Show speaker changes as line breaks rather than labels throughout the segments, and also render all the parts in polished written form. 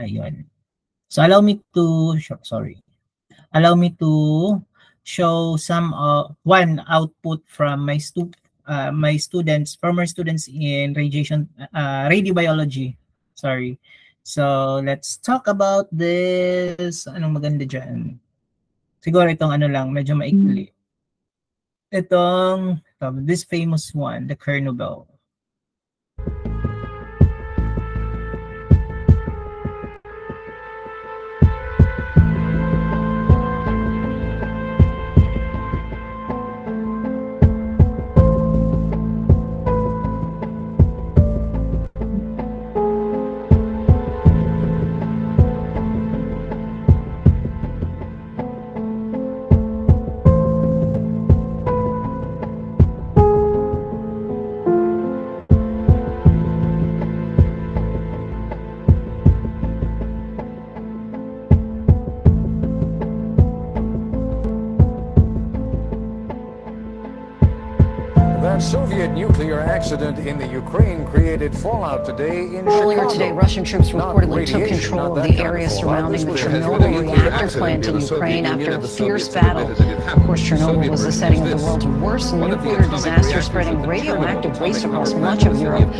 Ayun. So allow me to show some one output from my students, former students in radiobiology. Sorry. So let's talk about this. Anong maganda dyan? Siguro itong ano lang, medyo maikli. This famous one, the Chernobyl.
Soviet nuclear accident in the Ukraine created fallout today in
Earlier
Chicago.
today, Russian troops reportedly took control of the area surrounding the Chernobyl reactor plant in Ukraine after a fierce battle. Of course, Chernobyl was the setting of the world's worst nuclear disaster, spreading radioactive waste across much of Europe.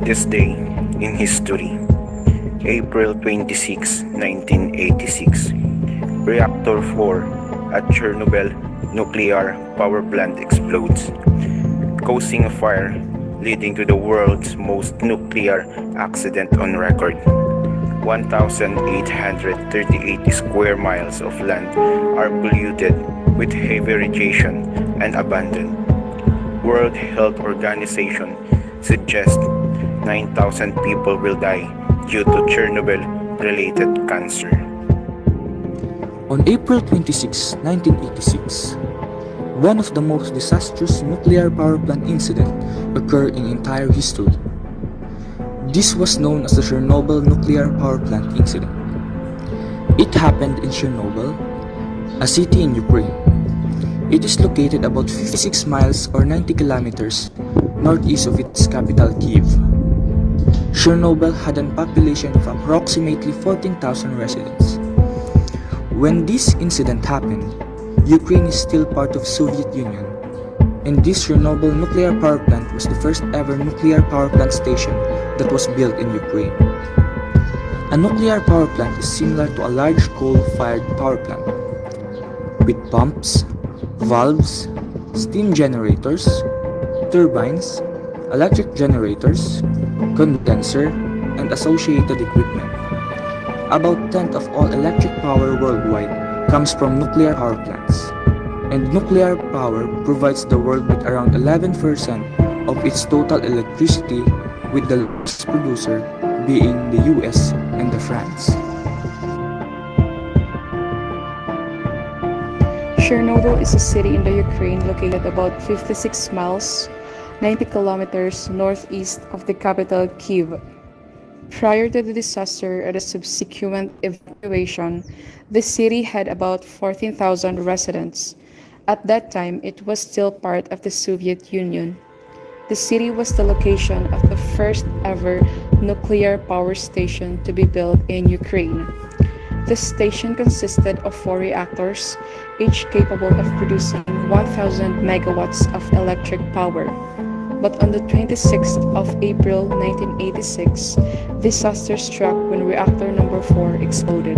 This day in history, April 26, 1986, Reactor 4 at Chernobyl nuclear power plant explodes, causing a fire leading to the world's most nuclear accident on record. 1,838 square miles of land are polluted with heavy radiation and abandoned. World Health Organization suggests 9,000 people will die due to Chernobyl-related cancer.
On April 26, 1986, one of the most disastrous nuclear power plant incidents occurred in entire history. This was known as the Chernobyl nuclear power plant incident. It happened in Chernobyl, a city in Ukraine. It is located about 56 miles or 90 kilometers northeast of its capital, Kyiv. Chernobyl had a population of approximately 14,000 residents. When this incident happened, Ukraine is still part of Soviet Union, and this Chernobyl nuclear power plant was the first ever nuclear power plant station that was built in Ukraine. A nuclear power plant is similar to a large coal-fired power plant, with pumps, valves, steam generators, turbines, electric generators, condenser, and associated equipment. About 1/10 of all electric power worldwide comes from nuclear power plants, and nuclear power provides the world with around 11% of its total electricity, with the largest producer being the US and France.
Chernobyl is a city in the Ukraine located about 56 miles, 90 kilometers northeast of the capital, Kyiv. Prior to the disaster and the subsequent evacuation, the city had about 14,000 residents. At that time, it was still part of the Soviet Union. The city was the location of the first ever nuclear power station to be built in Ukraine. The station consisted of 4 reactors, each capable of producing 1,000 megawatts of electric power. But on the 26th of April 1986, disaster struck when reactor number 4 exploded.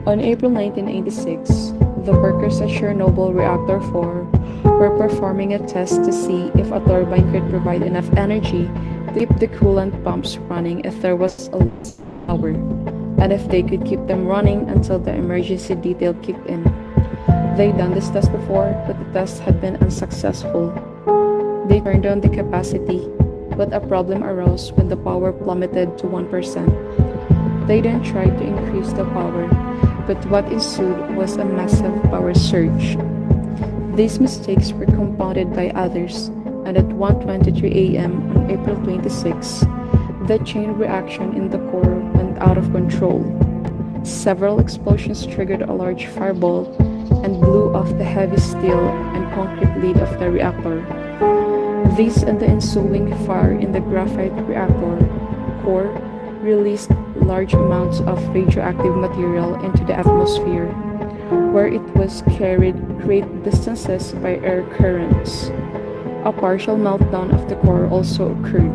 On April 1986, the workers at Chernobyl Reactor 4 were performing a test to see if a turbine could provide enough energy to keep the coolant pumps running if there was a loss of power, and if they could keep them running until the emergency detail kicked in. They'd done this test before, but the test had been unsuccessful. They turned on the capacity, but a problem arose when the power plummeted to 1%. They then tried to increase the power, but what ensued was a massive power surge. These mistakes were compounded by others, and at 1:23 a.m. on April 26, the chain reaction in the core went out of control. Several explosions triggered a large fireball and blew off the heavy steel and concrete lid of the reactor. This and the ensuing fire in the graphite reactor core released large amounts of radioactive material into the atmosphere, where it was carried great distances by air currents. A partial meltdown of the core also occurred.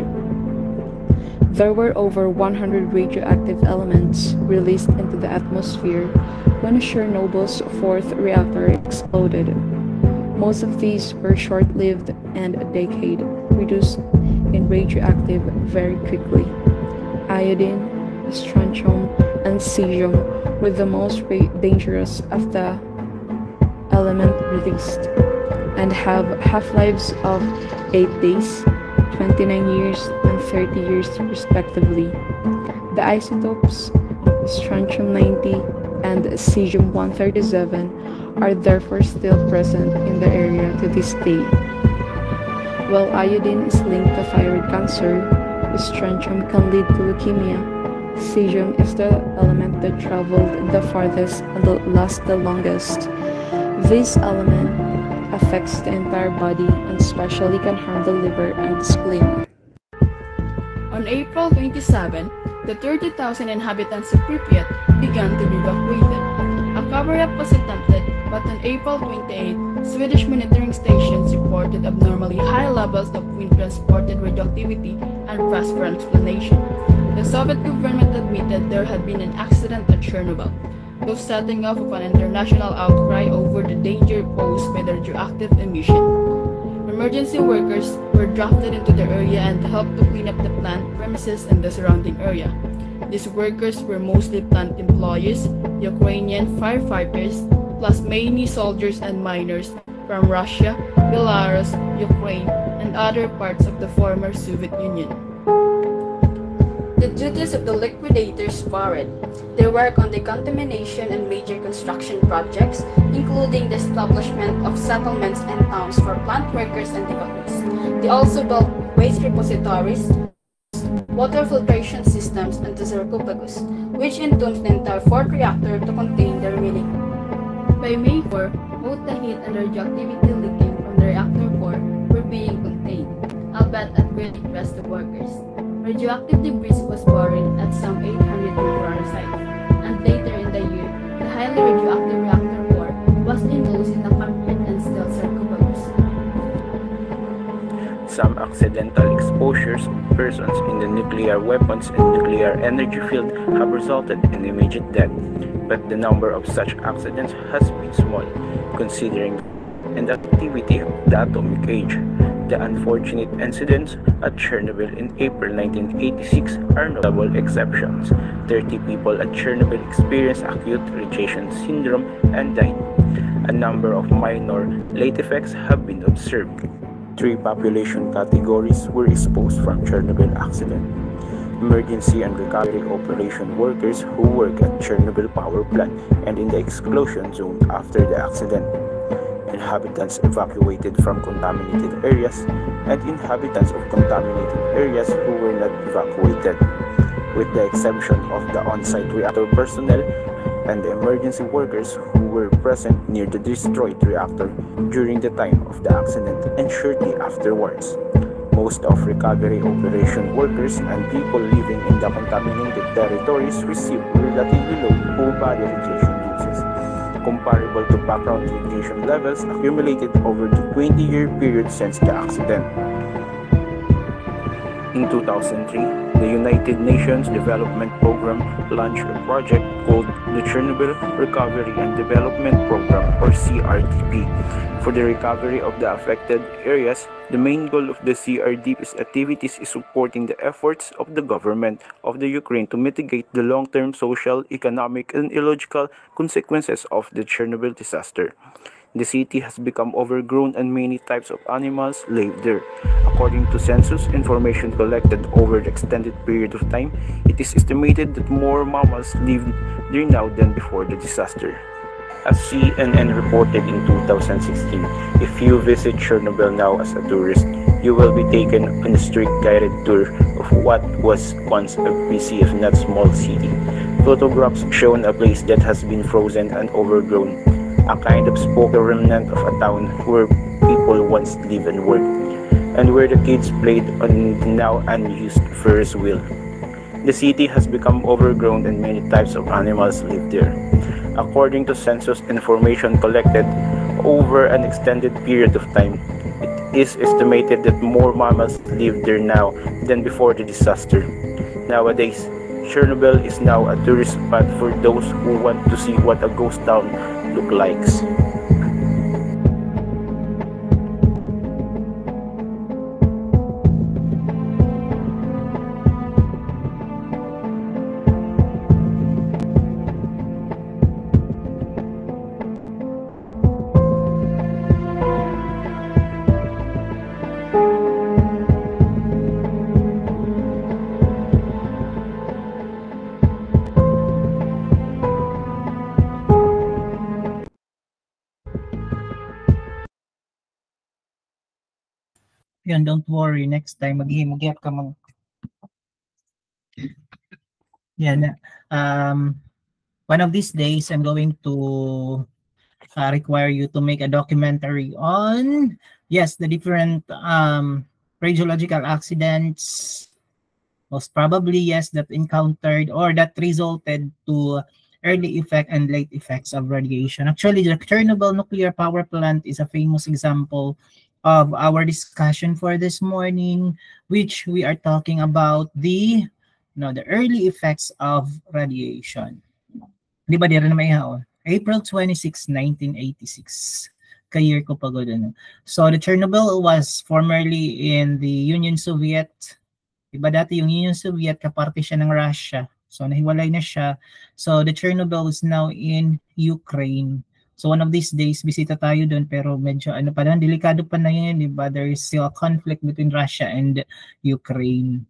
There were over 100 radioactive elements released into the atmosphere when Chernobyl's fourth reactor exploded. Most of these were short-lived and decayed, reduced in radioactive very quickly. Iodine, strontium, and cesium were the most dangerous of the element released and have half-lives of 8 days, 29 years, and 30 years respectively. The isotopes strontium-90 and cesium-137 are therefore still present in the area to this day. While iodine is linked to thyroid cancer, strontium can lead to leukemia. Cesium is the element that traveled the farthest and lasts the longest. This element affects the entire body and especially can harm the liver and spleen.
On April 27, the 30,000 inhabitants of Pripyat began to be evacuated. A cover-up was attempted, but on April 28, Swedish monitoring stations reported abnormally high levels of wind-transported radioactivity and fast for explanation. The Soviet government admitted there had been an accident at Chernobyl, thus setting off an international outcry over the danger posed by the radioactive emission. Emergency workers were drafted into the area and helped to clean up the plant premises and the surrounding area. These workers were mostly plant employees, Ukrainian firefighters, plus many soldiers and miners from Russia, Belarus, Ukraine, and other parts of the former Soviet Union. The duties of the liquidators varied. They worked on decontamination and major construction projects, including the establishment of settlements and towns for plant workers and evacuees. They also built waste repositories, water filtration systems, and the sarcophagus, which entombed the entire fourth reactor to contain the remaining. By May 4, both the heat and radioactivity leaking from the reactor core were being contained, albeit at great request of workers. Radioactive debris was buried at some 800 meter sites, and later in the year, the highly radioactive reactor core was enclosed in a concrete and steel sarcophagus.
Some accidental exposures of persons in the nuclear weapons and nuclear energy field have resulted in immediate death, but the number of such accidents has been small, considering the activity of the atomic age. The unfortunate incidents at Chernobyl in April 1986 are notable exceptions. 30 people at Chernobyl experienced acute radiation syndrome and died. A number of minor late effects have been observed. 3 population categories were exposed from Chernobyl accident. Emergency and recovery operation workers who work at Chernobyl power plant and in the exclusion zone after the accident. Inhabitants evacuated from contaminated areas, and inhabitants of contaminated areas who were not evacuated, with the exception of the on-site reactor personnel and the emergency workers who were present near the destroyed reactor during the time of the accident and shortly afterwards. Most of recovery operation workers and people living in the contaminated territories received relatively low whole-body radiation doses, comparable to background radiation levels accumulated over the 20-year period since the accident. In 2003, the United Nations Development Program launched a project called the Chernobyl Recovery and Development Program, or CRDP. For the recovery of the affected areas, the main goal of the CRDP's activities is supporting the efforts of the government of the Ukraine to mitigate the long-term social, economic, and ecological consequences of the Chernobyl disaster. The city has become overgrown and many types of animals live there. According to census information collected over the extended period of time, it is estimated that more mammals live there now than before the disaster. As CNN reported in 2016, if you visit Chernobyl now as a tourist, you will be taken on a strict guided tour of what was once a busy if not small city. Photographs show a place that has been frozen and overgrown, a kind of spoken remnant of a town where people once lived and worked, and where the kids played on the now unused Ferris wheel. The city has become overgrown and many types of animals live there. According to census information collected over an extended period of time, it is estimated that more mammals live there now than before the disaster. Nowadays, Chernobyl is now a tourist spot for those who want to see what a ghost town looks like.
Yan, don't worry. Next time, mag-ihimugyap ka man. Yan. One of these days, I'm going to require you to make a documentary on, yes, the different radiological accidents, most probably, yes, that encountered or that resulted to early effect and late effects of radiation. Actually, the Chernobyl nuclear power plant is a famous example of our discussion for this morning, which we are talking about the early effects of radiation. Di ba, di rin na may April 26, 1986. Ka-year ko pa doon. So the Chernobyl was formerly in the Union Soviet. Diba dati yung Union Soviet, kaparte siya ng Russia. So nahiwalay na siya. So the Chernobyl is now in Ukraine. So one of these days, bisita tayo doon, pero medyo delikado pa na yun, di ba? There is still a conflict between Russia and Ukraine.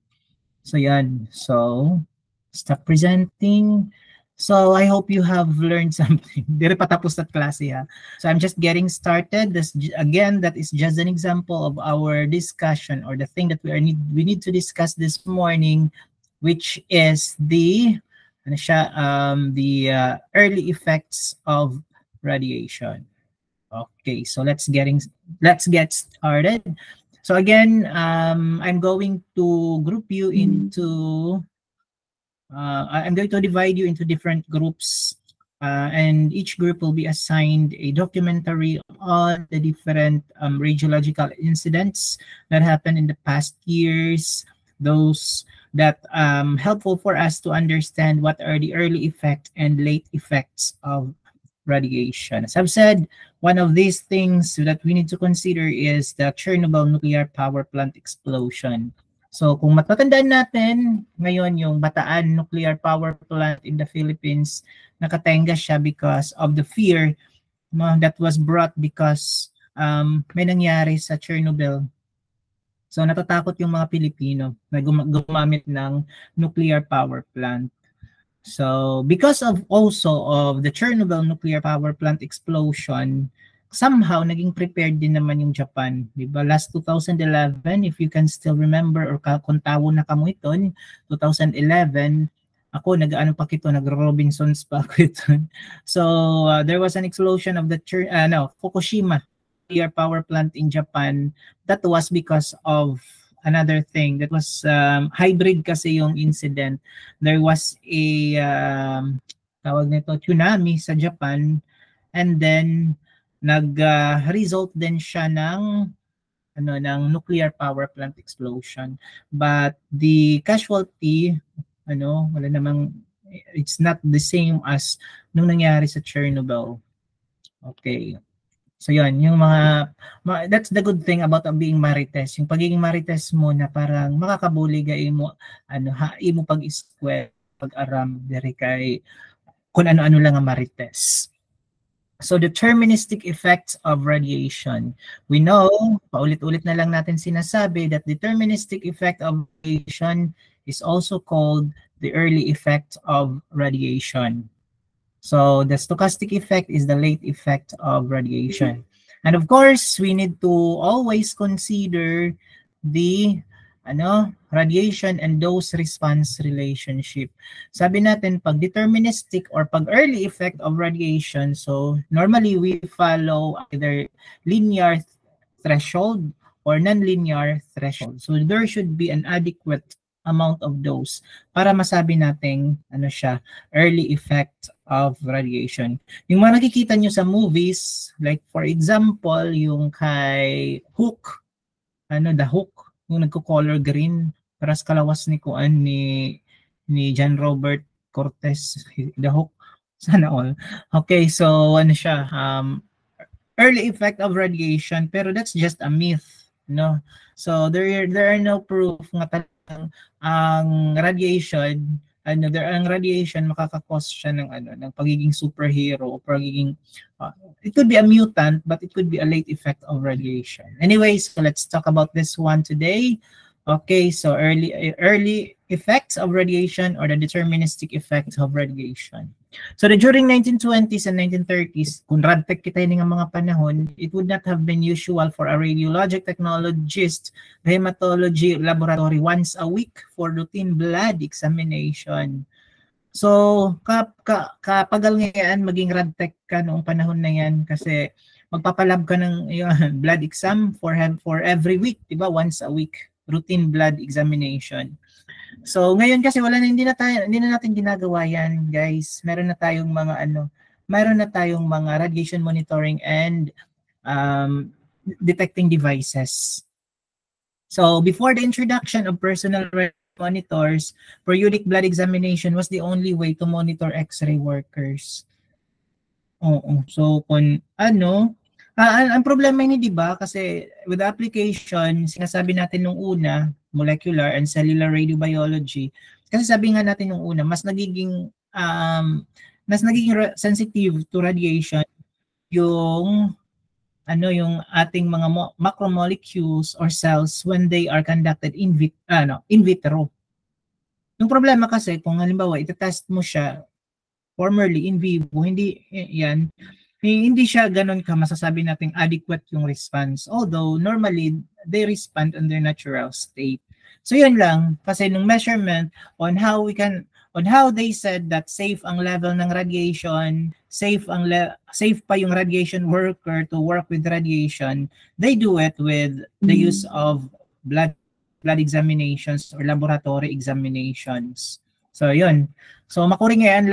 So yan. So, stop presenting. So I hope you have learned something. Dire pa tapos na klase ha. So I'm just getting started. Again, that is just an example of our discussion or the thing that we need to discuss this morning, which is the early effects of radiation. Okay, so let's get started. So again, I'm going to group you into I'm going to divide you into different groups, and each group will be assigned a documentary on the different radiological incidents that happened in the past years, those that helpful for us to understand what are the early effects and late effects of radiation. As I've said, one of these things that we need to consider is the Chernobyl nuclear power plant explosion. So kung matatandaan natin, ngayon yung Bataan nuclear power plant in the Philippines, nakatenga siya because of the fear that was brought because may nangyari sa Chernobyl. So natatakot yung mga Pilipino na gumamit ng nuclear power plant. So because of the Chernobyl nuclear power plant explosion, somehow naging prepared din naman yung Japan. Diba? Last 2011, if you can still remember or kung tawo na kamo iton, 2011, ako nag-Robinsons pa ako iton. So there was an explosion of the Fukushima nuclear power plant in Japan. That was because of another thing. That was hybrid kasi yung incident. There was a tawag nito tsunami sa Japan, and then nag-result din siya ng nuclear power plant explosion. But the casualty wala namang, it's not the same as nung nangyari sa Chernobyl. Okay. So yun, yung that's the good thing about being marites. Yung pagiging marites mo na parang makakabulig mo imo pag-square, pag-aram diri kay kung ano-ano lang ang marites. So deterministic effects of radiation. We know, paulit-ulit na lang natin sinasabi that deterministic effect of radiation is also called the early effect of radiation. So the stochastic effect is the late effect of radiation. And of course, we need to always consider the radiation and dose response relationship. Sabi natin, pag deterministic or pag early effect of radiation, so normally we follow either linear threshold or nonlinear threshold. So there should be an adequate amount of dose para masabi nating ano siya, early effect of radiation. Yung mga nakikita nyo sa movies, like for example, yung kay Hook, The Hook, yung nagko-color green, paras kalawas ni Kuan ni John Robert Cortez, The Hook, sana all. Okay, so ano siya, early effect of radiation, pero that's just a myth, no? So there are no proof nga talagang ang radiation, ang radiation makaka-cause siya ng pagiging superhero o pagiging it could be a mutant, but it could be a late effect of radiation. Anyways, so let's talk about this one today. Okay, so early effects of radiation or the deterministic effects of radiation. So during 1920s and 1930s, kung radtech kita ng mga panahon, it would not have been usual for a radiologic technologist, hematology laboratory once a week for routine blood examination. So kapagal ngayon maging radtech ka noong panahon na yan kasi magpapalab ka ng blood exam for every week, diba? Once a week, routine blood examination. So ngayon kasi hindi na natin ginagawa yan, guys. Meron na tayong mga radiation monitoring and detecting devices. So before the introduction of personal monitors, periodic blood examination was the only way to monitor X-ray workers. So kung ang problema ni, di ba, kasi with the application, sinasabi natin nung una, molecular and cellular radiobiology, kasi sabi nga natin nung una, mas nagiging sensitive to radiation yung ating mga macromolecules or cells when they are conducted in vitro. Yung problema kasi kung halimbawa itetest mo siya formerly in vivo, hindi siya ganun ka masasabi nating adequate yung response. Although normally they respond in their natural state. So yun lang, kasi nung measurement on how they said that safe ang level ng radiation, safe pa yung radiation worker to work with radiation, they do it with the use of blood examinations or laboratory examinations. So yun. So makuri ngayon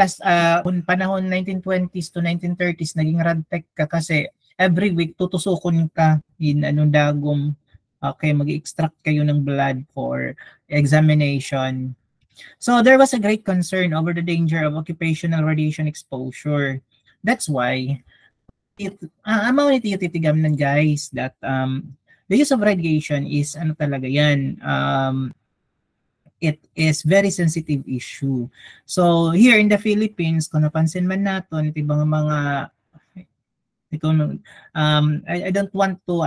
panahon 1920s to 1930s naging radtech ka kasi every week tutusukon ka in dagom. Okay, mag-extract kayo ng blood for examination. So there was a great concern over the danger of occupational radiation exposure. That's why titigam ng guys that the use of radiation is talaga yan. It is very sensitive issue. So here in the Philippines, kung napansin man natin, itibang mga I don't want to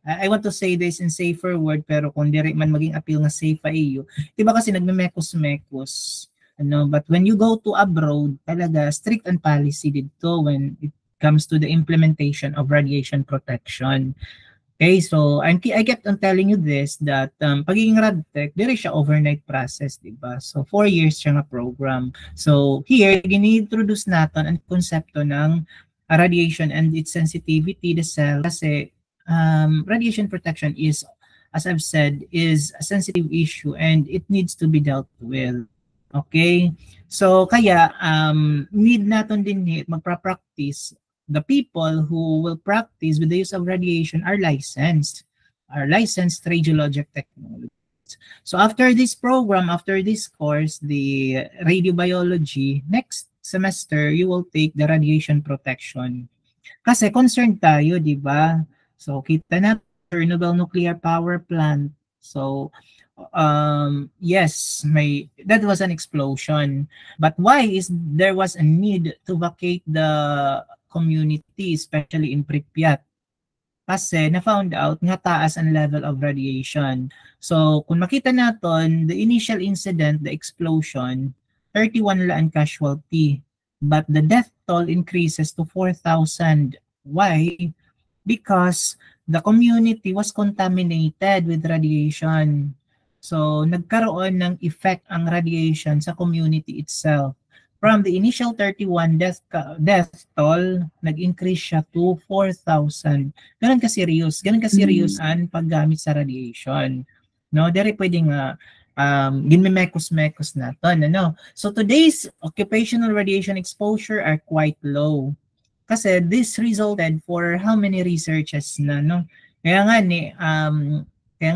I want to say this in safer word, pero kung diri man maging appeal nga safe pa iyo, diba kasi nagmemekos-mekos, but when you go to abroad, talaga strict and policy dito when it comes to the implementation of radiation protection. Okay, so I kept on telling you this, that pagiging radtech, diri siya overnight process, diba? So 4 years siya nga program. So here, gini-introduce natin ang konsepto ng radiation and its sensitivity to cell kasi radiation protection is, as I've said, is a sensitive issue and it needs to be dealt with. Okay? So kaya need natin din magpa-practice. The people who will practice with the use of radiation are licensed radiologic technologists. So after this program, after this course, the radiobiology, next semester, you will take the radiation protection. Kasi concerned tayo, di ba? So kita na renewable nuclear power plant. So yes, that was an explosion. But why is there was a need to vacate the community, especially in Pripyat? Kasi na-found out nga taas ang level of radiation. So kung makita natin, the initial incident, the explosion, 31 lang casualty. But the death toll increases to 4,000. Why? Because the community was contaminated with radiation. So nagkaroon ng effect ang radiation sa community itself. From the initial 31 death toll, nag-increase siya to 4,000. Ganun ka-serious ang paggamit sa radiation. No, dere pwedeng ginmemekos-mekos naton, ano. So today's occupational radiation exposure are quite low. Kasi this resulted for how many researches na, no? Kaya nga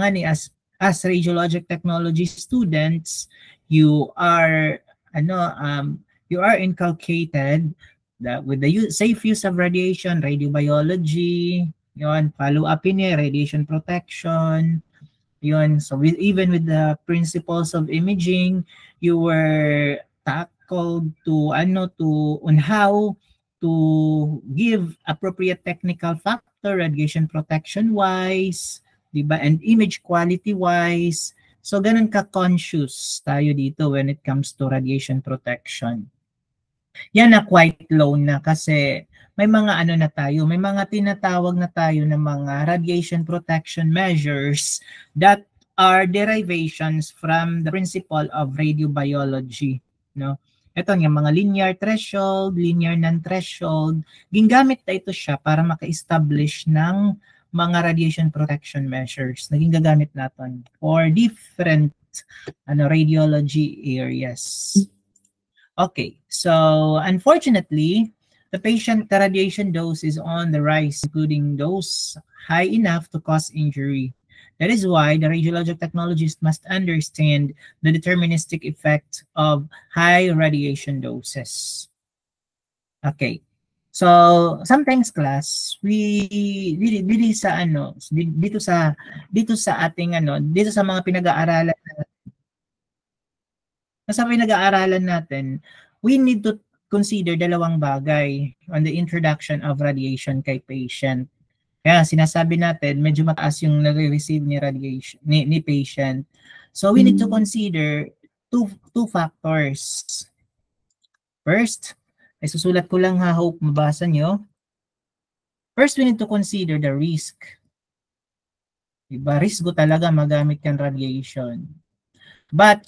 ni as radiologic technology students, you are inculcated that with the safe use of radiation, radiobiology, yon, follow-up radiation protection, yon. So even with the principles of imaging, you were tackled on how to give appropriate technical factor, radiation protection wise, diba, and image quality wise. So ganun ka-conscious tayo dito when it comes to radiation protection. Yan na quite low na kasi may mga may mga tinatawag na tayo na mga radiation protection measures that are derivations from the principle of radiobiology, no? Ito yung mga linear threshold, linear non-threshold, gingamit na ito siya para maka-establish ng mga radiation protection measures na gagamit natin for different radiology areas. Okay, so unfortunately, the radiation dose is on the rise, including dose high enough to cause injury. That is why the radiologic technologist must understand the deterministic effect of high radiation doses. Okay, so sometimes class, dito sa mga pinag-aaralan natin, we need to consider dalawang bagay on the introduction of radiation kay patient. Kaya sinasabi natin, medyo mataas yung nare-receive ni radiation ni patient. So we need to consider two factors. First, ay susulat ko lang ha, hope mabasa nyo. First, we need to consider the risk. Diba? Risk ko talaga magamit yung radiation. But,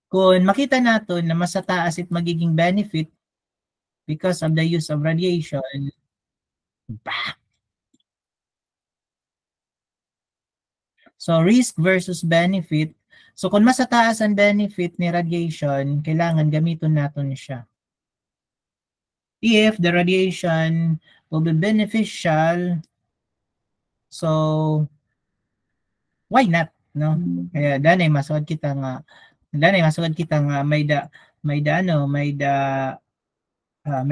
kung makita natin na mas taas at magiging benefit because of the use of radiation, so risk versus benefit. So kung mas taas ang benefit ni radiation, kailangan gamitin natin siya. If the radiation will be beneficial, so why not, no? Kaya danay masugad kita nga may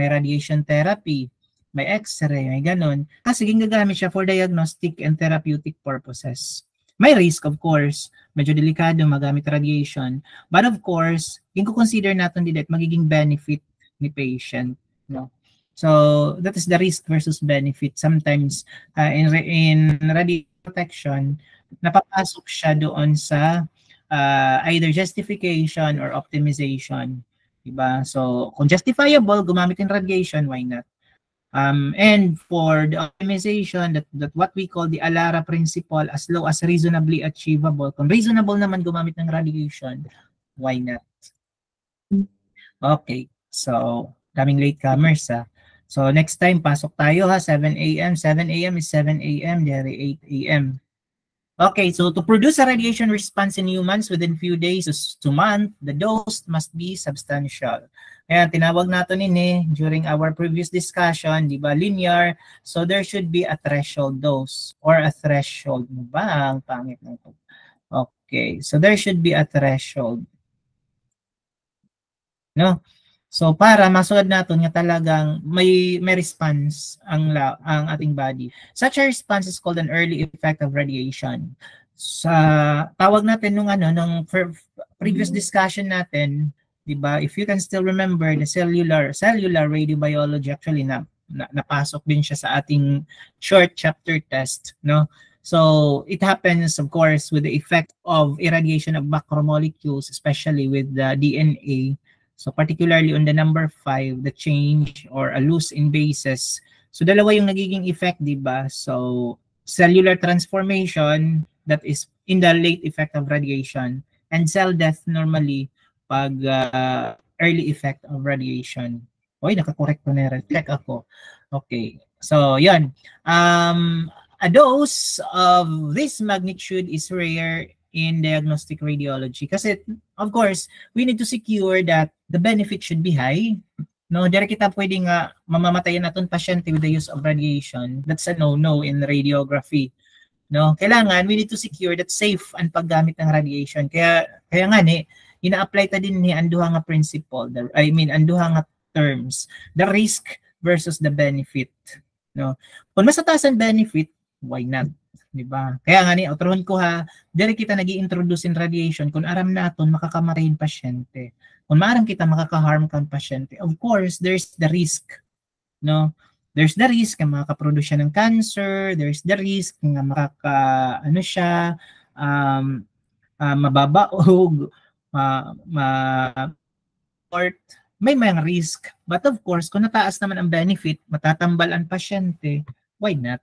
radiation therapy, may x-ray, may ganon. Kasi ginagamit siya for diagnostic and therapeutic purposes. May risk, of course, medyo delikado magamit radiation. But of course, yung consider natin dito magiging benefit ni patient, no? So that is the risk versus benefit. Sometimes in radiation protection, napapasok siya doon sa either justification or optimization, diba? So kung justifiable gumamit ng radiation, why not? And for the optimization, that what we call the ALARA principle, as low as reasonably achievable. Kung reasonable naman gumamit ng radiation, why not? Okay, so daming latecomers ha. So next time pasok tayo ha, 7 a.m. 7 a.m. is 7 a.m. Dari 8 a.m. Okay, so to produce a radiation response in humans within few days to month, the dose must be substantial. Kaya tinawag natin during our previous discussion, di ba, linear. So there should be a threshold dose or a threshold. Ba, ang pangit na ito. Okay, so there should be a threshold. No? So para masugad natin nga talagang may response ang ating body. Such a response is called an early effect of radiation. Sa tawag natin nung previous discussion natin, di ba? If you can still remember the cellular radiobiology, actually napasok din siya sa ating short chapter test, no? So it happens, of course, with the effect of irradiation of macromolecules, especially with the DNA. So particularly on the number 5, the change or a loss in bases. So dalawa yung nagiging effect, di ba? So cellular transformation, that is in the late effect of radiation, and cell death normally pag early effect of radiation. Oy, nakakorek ko na, check ako. Okay, so yan. A dose of this magnitude is rare in diagnostic radiology. Kasi, of course, we need to secure that the benefit should be high. No, dire kita pwedeng mamamatayan naton pasyente with the use of radiation. That's a no-no in radiography. No, kailangan we need to secure that safe ang paggamit ng radiation. Kaya nga ni ina-apply ta din ni anduha nga principle. Anduha nga terms, the risk versus the benefit. No, kung mas mataas ang benefit, why not? Diba? Kaya nga ni autoron ko dire kita nag-i-introduce in radiation kung aram naton makakamatay yung pasyente. Kung maaram kita makaka-harm kang pasyente, of course there's the risk. No, there's the risk na makaka-produce siya ng cancer, there's the risk na mababaog, may mga risk. But of course, kung nataas naman ang benefit, matatambal ang pasyente, why not?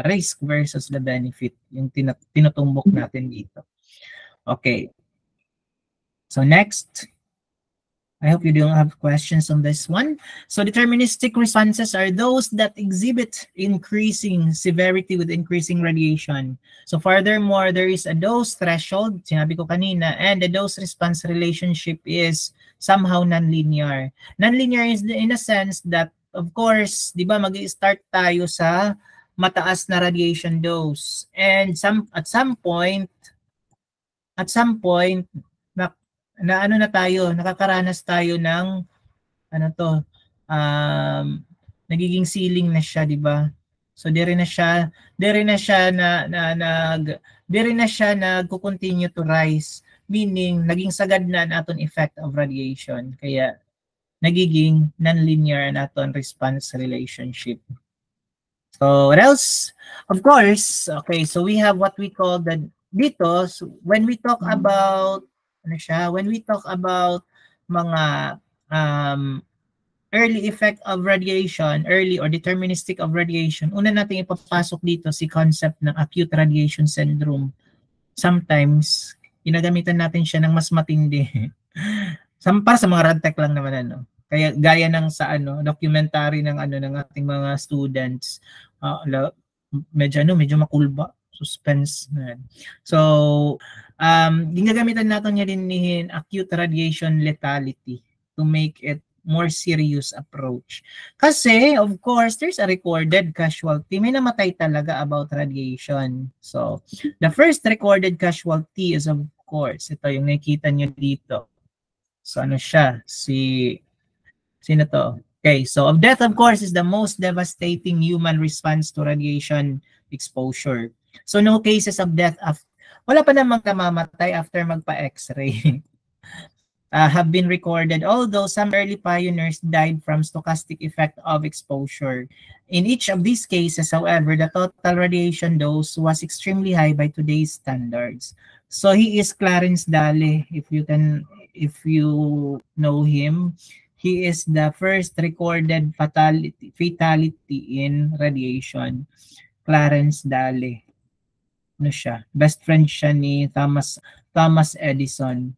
Risk versus the benefit, yung tinutumbok natin dito. Okay. So next, I hope you don't have questions on this one. So deterministic responses are those that exhibit increasing severity with increasing radiation. So furthermore, there is a dose threshold, sinabi ko kanina, and the dose-response relationship is somehow nonlinear. Nonlinear is in a sense that, of course, di ba, mag-i-start tayo sa mataas na radiation dose. And at some point, nakakaranas tayo ng nagiging ceiling na siya, di ba? So dire na siya nagko-continue to rise, meaning naging sagad na naton effect of radiation. Kaya nagiging nonlinear naton response relationship. So what else? Of course, okay, so we have what we call dito, so when we talk about mga early effect of radiation, early or deterministic of radiation, una natin ipapasok dito si concept ng acute radiation syndrome. Sometimes, ginagamitan natin siya ng mas matindi. Para sa mga radtech lang naman, Kaya gaya ng sa documentary ng ating mga students, medyo makulba, suspense. So, ginagamitan natin niya din acute radiation lethality to make it more serious approach. Kasi, of course, there's a recorded casualty. May namatay talaga about radiation. So, the first recorded casualty is, of course, ito yung nakikita niyo dito. So, siya? Sino to? Okay, so of death, of course, is the most devastating human response to radiation exposure. So, no cases of death wala pa namang namamatay after magpa-X-ray. Have been recorded, although some early pioneers died from stochastic effect of exposure. In each of these cases, however, the total radiation dose was extremely high by today's standards. So he is Clarence Dale, if you know him. He is the first recorded fatality in radiation. Clarence Dale. Siya? Best friend siya ni Thomas Edison.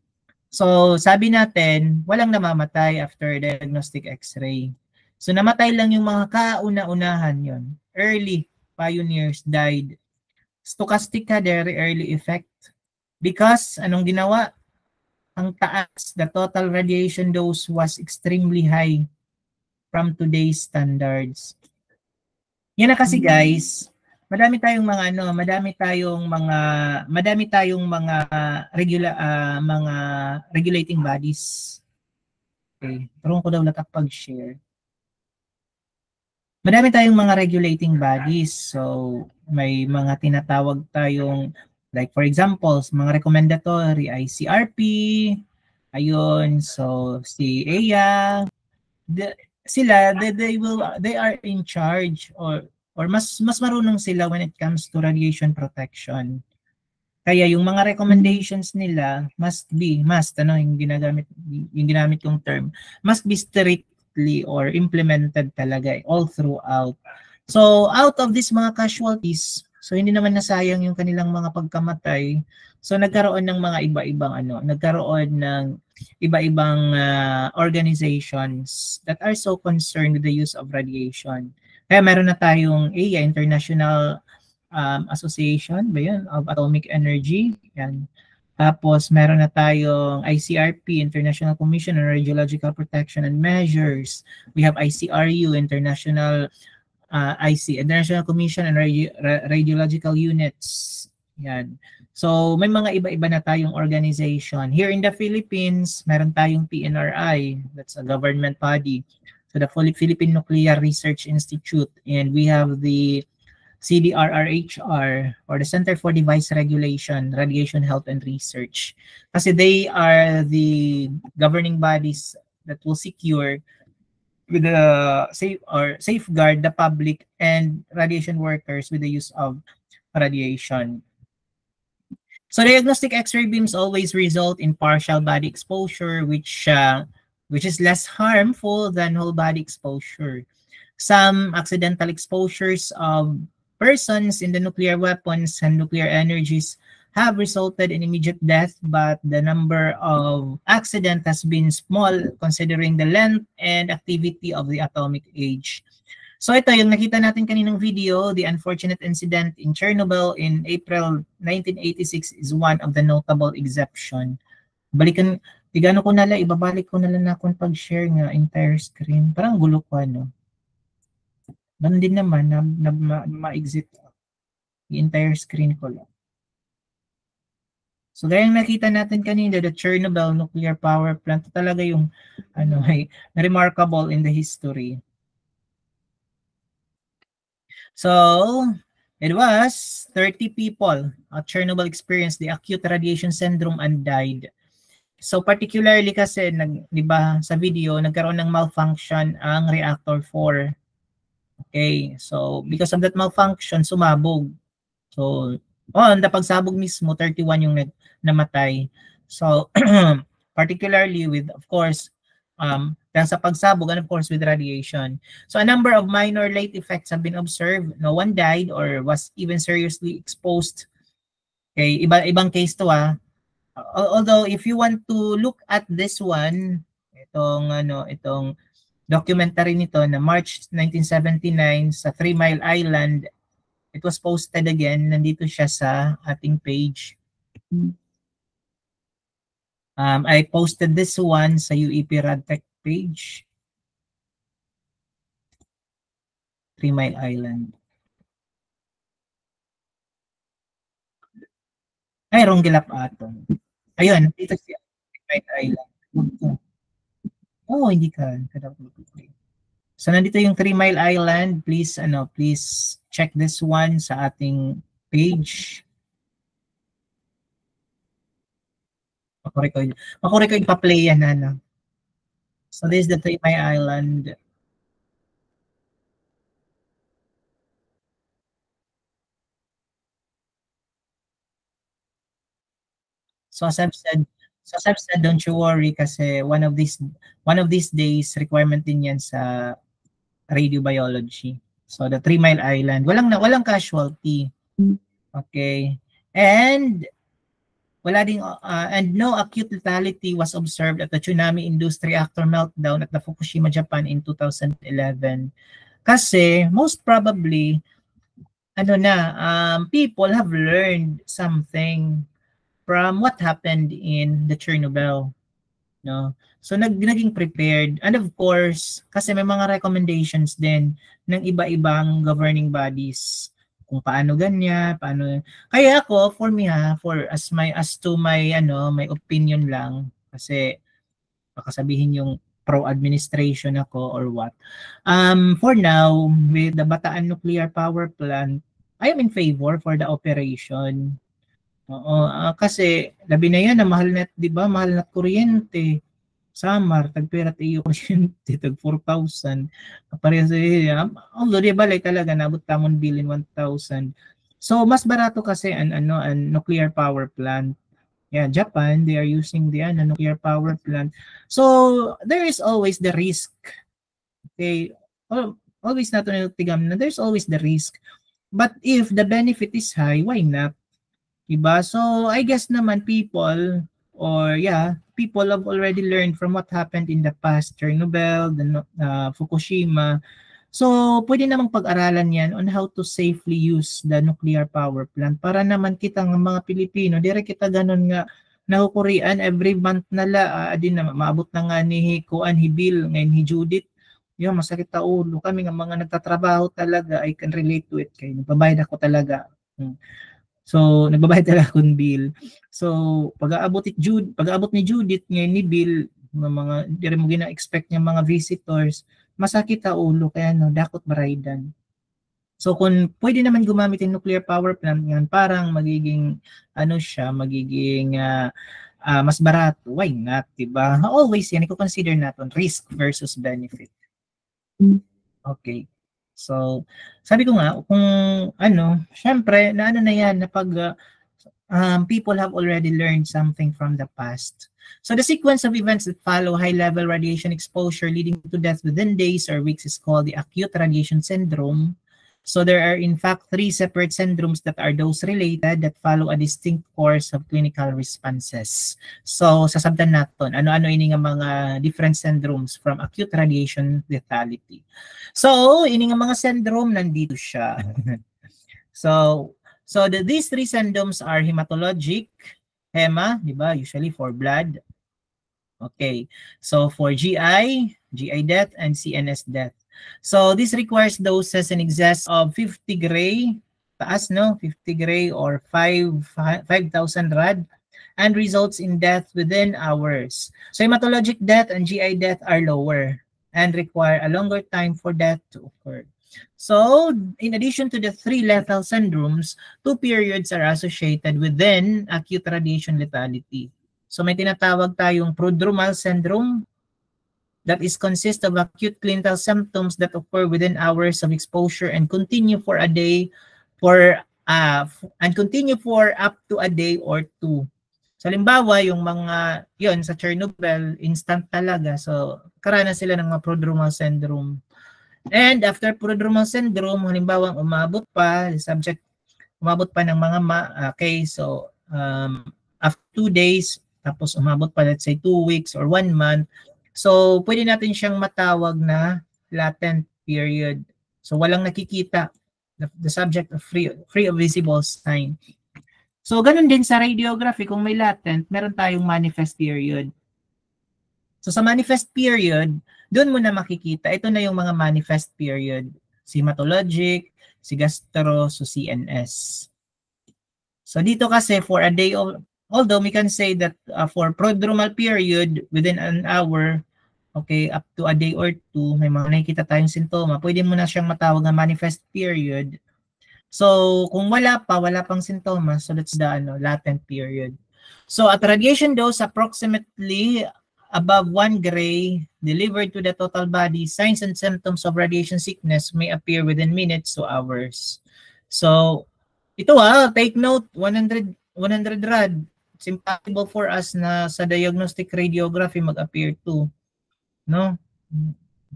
So, sabi natin, walang namamatay after diagnostic X-ray. So, namatay lang yung mga kauna-unahan yon. Early pioneers died. Stochastic very early effect. Because, anong ginawa? Ang taas, the total radiation dose was extremely high from today's standards. Yan na kasi guys, madami tayong regulating bodies. Okay, turun ko daw latak pag-share. Madami tayong mga regulating bodies. So, may mga tinatawag tayong, like for example, mga recommendatory ICRP, ayun, so si EIA, they are in charge or mas marunong sila when it comes to radiation protection. Kaya yung mga recommendations nila yung ginamit kong term, must be strictly or implemented talaga all throughout. So out of these mga casualties, so hindi naman nasayang yung kanilang mga pagkamatay. So nagkaroon ng mga iba-ibang organizations that are so concerned with the use of radiation. Kaya meron na tayong International Association of Atomic Energy. Yan. Tapos, meron na tayong ICRP, International Commission on Radiological Protection and Measures. We have ICRU, International Commission on Radiological Units. Yan. So, may mga iba-iba na tayong organization. Here in the Philippines, meron tayong PNRI. That's a government body. So, the Philippine Nuclear Research Institute. And we have the CDRRHR, or the Center for Device Regulation, Radiation Health and Research. Kasi they are the governing bodies that will secure with the safeguard the public and radiation workers with the use of radiation. So diagnostic X-ray beams always result in partial body exposure, which is less harmful than whole body exposure. Some accidental exposures of persons in the nuclear weapons and nuclear energies have resulted in immediate death, but the number of accidents has been small considering the length and activity of the atomic age. So ito, yung nakita natin kaninang video, the unfortunate incident in Chernobyl in April 1986 is one of the notable exception. Balikan, tigano ko nala, ibabalik ko nala na kung pag-share nga entire screen. Parang gulo ko, ano. Ganun din naman, na ma-exit yung entire screen ko lang. So gaya nakita natin kanina, the Chernobyl nuclear power plant, talaga yung ano, remarkable in the history. So it was 30 people at Chernobyl experienced the acute radiation syndrome and died. So particularly kasi, di ba, sa video, nagkaroon ng malfunction ang reactor 4. Okay, so because of that malfunction, sumabog. So, on the pagsabog mismo, 31 yung namatay. So, particularly with, of course, sa pagsabog and of course with radiation. So, a number of minor late effects have been observed. No one died or was even seriously exposed. Okay, ibang case to Although, if you want to look at this one, itong documentary nito na March 1979 sa 3 Mile Island, it was posted again. Nandito siya sa ating page. I posted this one sa UEP Radtech page. 3 Mile Island. Ay, Rongelap Atom. Ayun, dito siya. 3 Mile Island. Oh, hindi ka. So nandito yung 3 Mile Island. Please check this one sa ating page. Makurekoy pa-play yan, ano. So this is the 3 Mile Island. So as I've said, don't you worry kasi one of these days requirement din yan sa radiobiology. So the 3 Mile Island, walang casualty. Okay. And wala ding and no acute lethality was observed at the tsunami induced reactor meltdown at the Fukushima, Japan in 2011. Kasi most probably people have learned something from what happened in the Chernobyl, no? So naging prepared, and of course kasi may mga recommendations din ng iba-ibang governing bodies kung paano paano. Kaya ako, for me as to my opinion lang, kasi baka sabihin yung pro-administration ako or what. For now, with the Bataan Nuclear Power Plant, I am in favor for the operation. Oo, kasi labi na yan, mahal na, di ba? Mahal na kuryente. Samar, tagpera tayo kuryente, tag 4,000. Parehas although di ba, talaga, nabot tamon billion 1,000. So, mas barato kasi an nuclear power plant. Yeah, Japan, they are using the nuclear power plant. So, there is always the risk. Okay, always nato tigam na there's always the risk. But if the benefit is high, why not? Diba? So, I guess naman people have already learned from what happened in the past, Chernobyl, Fukushima. So, pwede namang pag-aralan yan on how to safely use the nuclear power plant para naman kita ng mga Pilipino, dire kita ganun nga nahukurian every month nala din na maabot na nga ni Kuan Hibil ngayon hi Judith. Yung masakit ta ulo kami nga mga nagtatrabaho talaga, I can relate to it kay nagbabayad ako talaga. So nagbabayad talaga akong bill. So pag-aabot ni Judith ngayon ni Bill mga dire mo gina-expect niya mga visitors, masakit ta ulo kaya no dakot baraydan. So kung pwede naman gumamit ng nuclear power plant yan, parang magiging magiging mas barato. Why not, diba? Always yan, i-consider natin risk versus benefit. Okay. So, sabi ko nga, kung syempre, na yan, na pag people have already learned something from the past. So, the sequence of events that follow high-level radiation exposure leading to death within days or weeks is called the acute radiation syndrome. So, there are in fact 3 separate syndromes that are those related that follow a distinct course of clinical responses. So, sasabtan natin, ano-ano ini nga mga different syndromes from acute radiation lethality. So, ini nga mga syndrome, nandito siya. So these 3 syndromes are hematologic, hema, di ba? Usually for blood. Okay. So, for GI death, and CNS death. So this requires doses in excess of 50 gray, taas no, 50 gray or 5,000 rad, and results in death within hours. So hematologic death and GI death are lower and require a longer time for death to occur. So in addition to the 3 lethal syndromes, 2 periods are associated within acute radiation lethality. So may tinatawag tayong prodromal syndrome, that is consist of acute clinical symptoms that occur within hours of exposure and continue for a day up to a day or 2. So halimbawa yung mga yon sa Chernobyl, instant talaga. So karana sila ng mga prodromal syndrome. And after prodromal syndrome, halimbawa umabot pa ng mga so after 2 days, tapos umabot pa let's say 2 weeks or 1 month. So, pwede natin siyang matawag na latent period. So, walang nakikita. The subject of free of visible sign. So, ganun din sa radiography. Kung may latent, meron tayong manifest period. So, sa manifest period, doon mo na makikita. Ito na yung mga manifest period. Si hematologic, si gastro, so CNS. So, dito kasi for a day, although we can say that for prodromal period, within an hour, okay, up to a day or 2, may mga nakikita tayong sintoma, pwede mo na siyang matawag na manifest period. So, kung wala pang sintomas, so that's the latent period. So, at radiation dose approximately above 1 gray delivered to the total body, signs and symptoms of radiation sickness may appear within minutes to hours. So, ito take note, 100 rad. It's impossible for us na sa diagnostic radiography mag-appear to. No?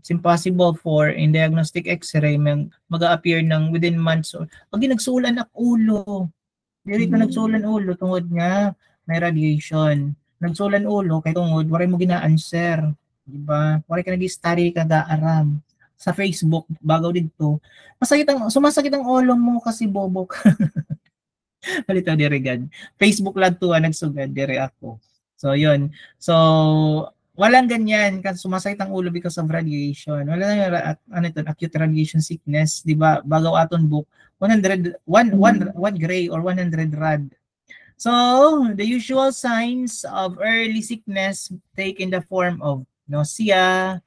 It's impossible for in diagnostic x-ray mag-appear ng within months. Pag nagsulan ang ulo, dito nagsulan ulo tungod nga may radiation. Nagsulan ulo kay tungod wala mo gina-answer, di ba? Wala ka nag-study kagaaram. Sa Facebook bagaw dito. Sumasakit ang ulo mo kasi bobo ka. Halita dire gad. Facebook lang to nagsugad dire ako. So yun. So walang ganyan kasi sumasakit ang ulo because of radiation. Wala na acute radiation sickness, di ba? Bagaw aton book 1 gray or 100 rad. So the usual signs of early sickness take in the form of nausea,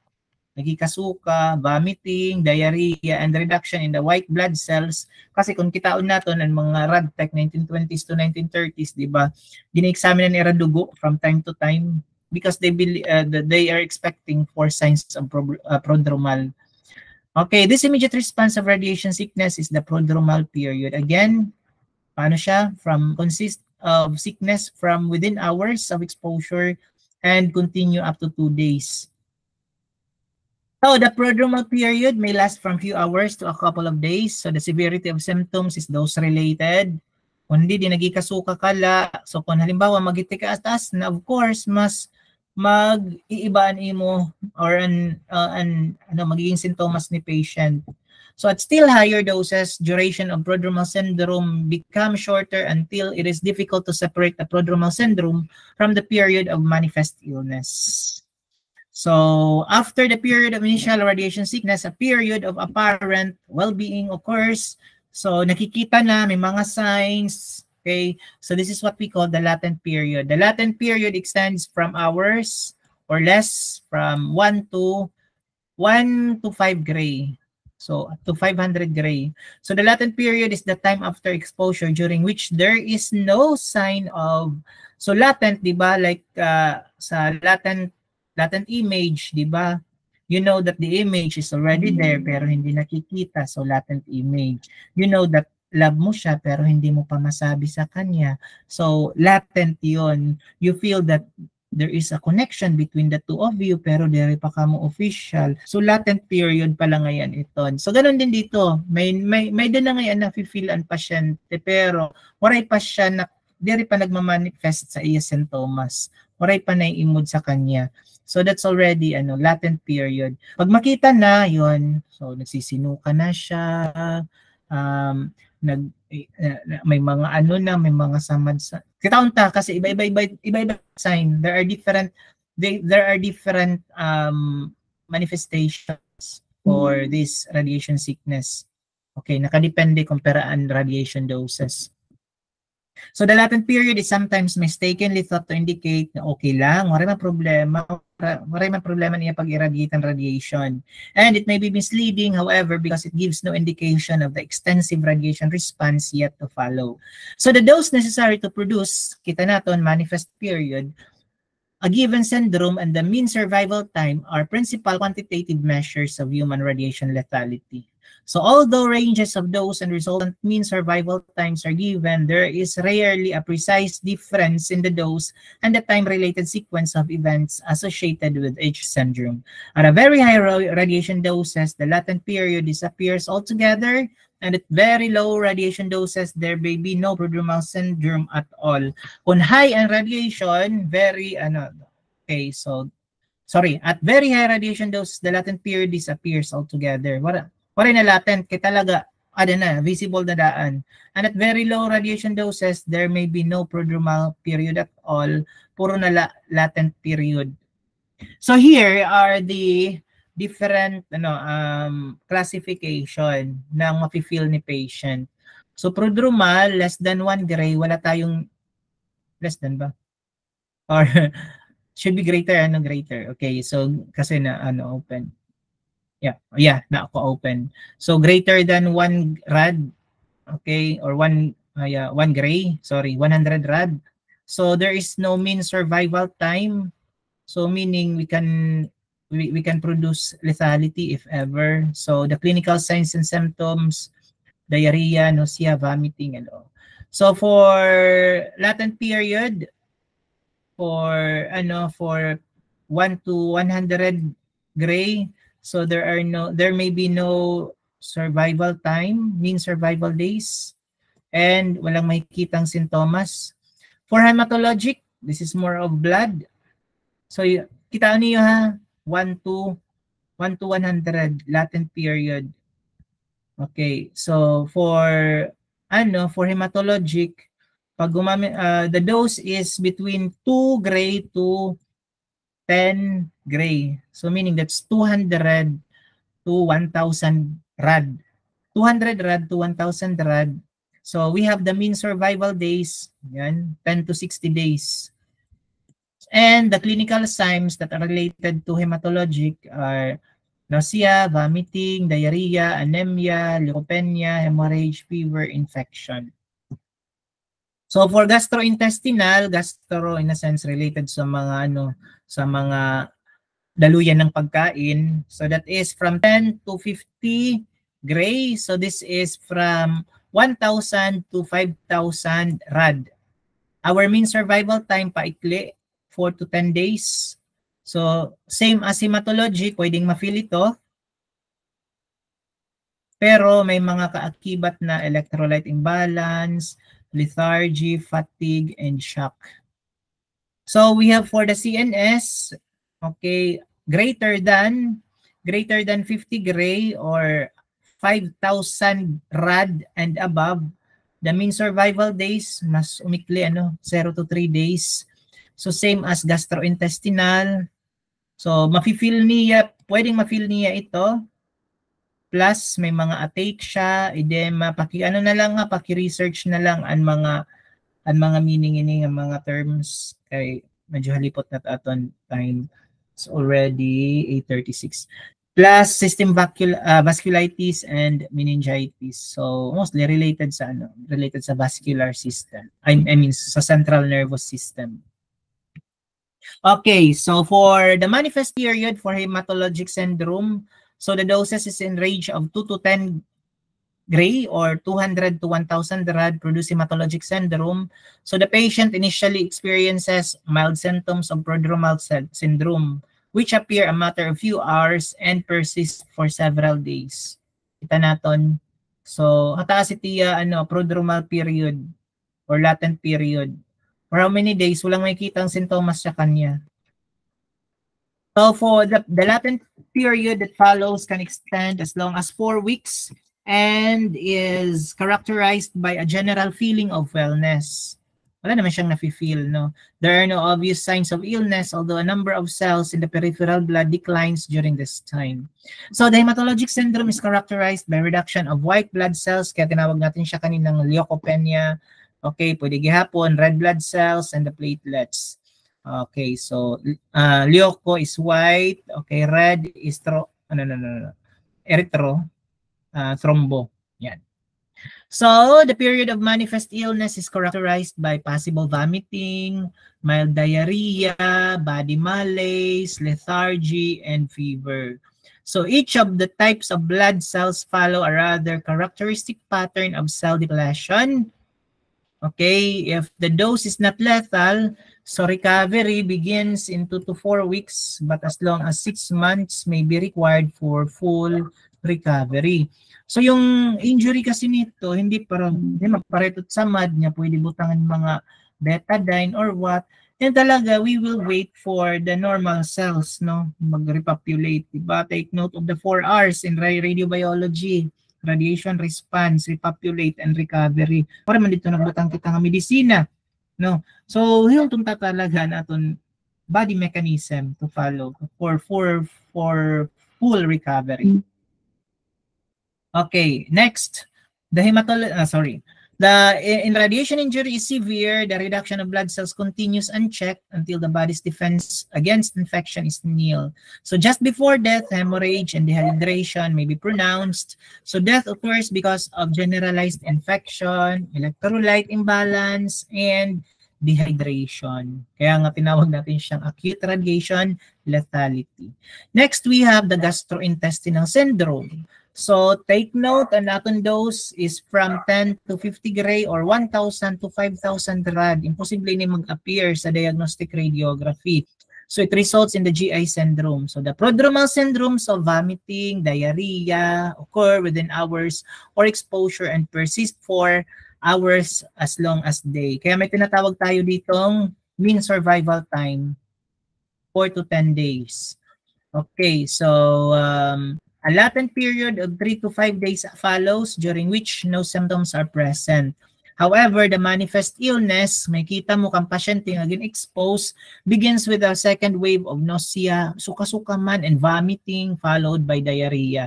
nagikasuka, vomiting, diarrhea, and reduction in the white blood cells. Kasi kung kitaon natin ang mga RADTEC 1920s to 1930s, di ba? Gina-examine na ni dugo from time to time because they are expecting for signs of prodromal. Okay, this immediate response of radiation sickness is the prodromal period. Again, paano siya? Consist of sickness from within hours of exposure and continue up to 2 days. So the prodromal period may last from few hours to a couple of days. So the severity of symptoms is dose related. Kung hindi din nagikasuka kala, so kung halimbawa magitikaas na, of course, mas mag-iibaan imo or magiging sintomas ni patient. So at still higher doses, duration of prodromal syndrome becomes shorter until it is difficult to separate the prodromal syndrome from the period of manifest illness. So after the period of initial radiation sickness, a period of apparent well-being occurs. So nakikita na, may mga signs. Okay, so this is what we call the latent period. The latent period extends from hours or less, from 1 to 5 gray. So up to 500 gray. So the latent period is the time after exposure during which there is no sign of, so latent, di ba, like sa latent image, di ba? You know that the image is already there pero hindi nakikita, so latent image. You know that love mo siya pero hindi mo pa masabi sa kanya. So latent 'yon. You feel that there is a connection between the two of you pero dere pa kamo official. So latent period pala ngayon ito. So ganoon din dito. May din na ngayon na feel ang pasyente pero waray pa siya na dere pa nagma-manifest sa iya symptoms. Waray pa naiimod sa kanya. So that's already latent period. Pag makita na 'yon, so nagsisinuka na siya, may mga may mga samad sa kitaunta kasi iba-iba sign. There are different manifestations for this radiation sickness. Okay, nakadepende kung peraan radiation doses. So the latent period is sometimes mistakenly thought to indicate na okay lang, wala man problema niya pag irradiate ang radiation. And it may be misleading, however, because it gives no indication of the extensive radiation response yet to follow. So the dose necessary to produce, kita natin, manifest period, a given syndrome, and the mean survival time are principal quantitative measures of human radiation lethality. So although ranges of dose and resultant mean survival times are given, there is rarely a precise difference in the dose and the time-related sequence of events associated with each syndrome. At a very high radiation doses, the latent period disappears altogether, and at very low radiation doses, there may be no prodromal syndrome at all. Kung high ang radiation, at very high radiation doses, the latent period disappears altogether. Wala na latent, kaya talaga, visible na daan. And at very low radiation doses, there may be no prodromal period at all. Puro na latent period. So here are the different classification ng mafe-feel ni patient. So prodromal, less than 1 gray, wala tayong, less than ba? Or should be greater, greater. Okay, so kasi na, open. Yeah, na ako open. So greater than 1 rad, okay, or 1 gray, 100 rad. So there is no mean survival time. So meaning we can produce lethality if ever. So the clinical signs and symptoms, diarrhea, nausea, vomiting, and all. So for latent period, for 1 to 100 gray, so there may be no survival time, mean survival days, and walang makikitang sintomas. For hematologic, this is more of blood. So kitaan niyo ha, 1 to 100 latent period. Okay, so for hematologic, pag the dose is between 2 gray to 10 gray. So meaning that's 200 to 1,000 rad. 200 rad to 1,000 rad. So we have the mean survival days, 10 to 60 days. And the clinical signs that are related to hematologic are nausea, vomiting, diarrhea, anemia, leukopenia, hemorrhage, fever, infection. So for gastrointestinal, gastro in a sense related sa mga sa mga daluyan ng pagkain. So that is from 10 to 50 gray. So this is from 1,000 to 5,000 rad. Our mean survival time paikli, 4 to 10 days. So same as hematology, pwedeng ma-feel ito. Pero may mga kaakibat na electrolyte imbalance, lethargy, fatigue, and shock. So we have for the CNS, okay, greater than 50 gray or 5 5,000 rad and above, the mean survival days, mas umikli, 0 to 3 days. So same as gastrointestinal. So pwedeng ma-feel niya ito. Plus may mga ataxia, edema, paki-research na lang ang mga meaning ini ng mga terms kay medyo halipot na aton time. It's already 8:36. Plus system vasculitis and meningitis. So mostly related sa vascular system. I mean sa central nervous system. Okay, so for the manifest period for hematologic syndrome, so the doses is in range of 2 to 10 gray or 200 to 1,000 rad produce hematologic syndrome. So the patient initially experiences mild symptoms of prodromal syndrome, which appear a matter of few hours and persist for several days. Kita naton. So hataas itiya prodromal period or latent period. For how many days walang makikita ang sintomas sa kanya. So for the latent period that follows can extend as long as 4 weeks and is characterized by a general feeling of wellness. Wala naman siyang nafe-feel, no? There are no obvious signs of illness, although a number of cells in the peripheral blood declines during this time. So the hematologic syndrome is characterized by reduction of white blood cells, kaya tinawag natin siya kaninang leukopenia. Okay, pwede gihapon, red blood cells and the platelets. Okay, so leuco is white, okay, red is erythro, thrombo. Yan. So, the period of manifest illness is characterized by possible vomiting, mild diarrhea, body malaise, lethargy, and fever. So, each of the types of blood cells follow a rather characteristic pattern of cell depletion. Okay, if the dose is not lethal, so recovery begins in 2 to 4 weeks, but as long as 6 months may be required for full recovery. So yung injury kasi nito, hindi maparetot sa mad niya, pwede butangan mga betadine or what. And talaga, we will wait for the normal cells, no? Mag-repopulate, diba? Take note of the 4 R's in radiobiology. Radiation response, repopulate, and recovery. Para man dito nagbutang kita nga medisina, no? So, yung tunta talaga naton body mechanism to follow for full recovery. Okay, next, the in radiation injury is severe, the reduction of blood cells continues unchecked until the body's defense against infection is nil. So just before death, hemorrhage and dehydration may be pronounced. So death occurs because of generalized infection, electrolyte imbalance, and dehydration. Kaya nga tinawag natin siyang acute radiation lethality. Next, we have the gastrointestinal syndrome. So take note, ang natin dose is from 10 to 50 gray or 1,000 to 5,000 rad. Imposible ni mag-appear sa diagnostic radiography. So it results in the GI syndrome. So the prodromal syndromes of vomiting, diarrhea occur within hours or exposure and persist for hours as long as day. Kaya may tinatawag tayo ditong mean survival time, 4 to 10 days. Okay, so a latent period of 3 to 5 days follows, during which no symptoms are present. However, the manifest illness, may kita mo kang pasyente nga exposed, begins with a second wave of nausea, suka-suka man, and vomiting, followed by diarrhea.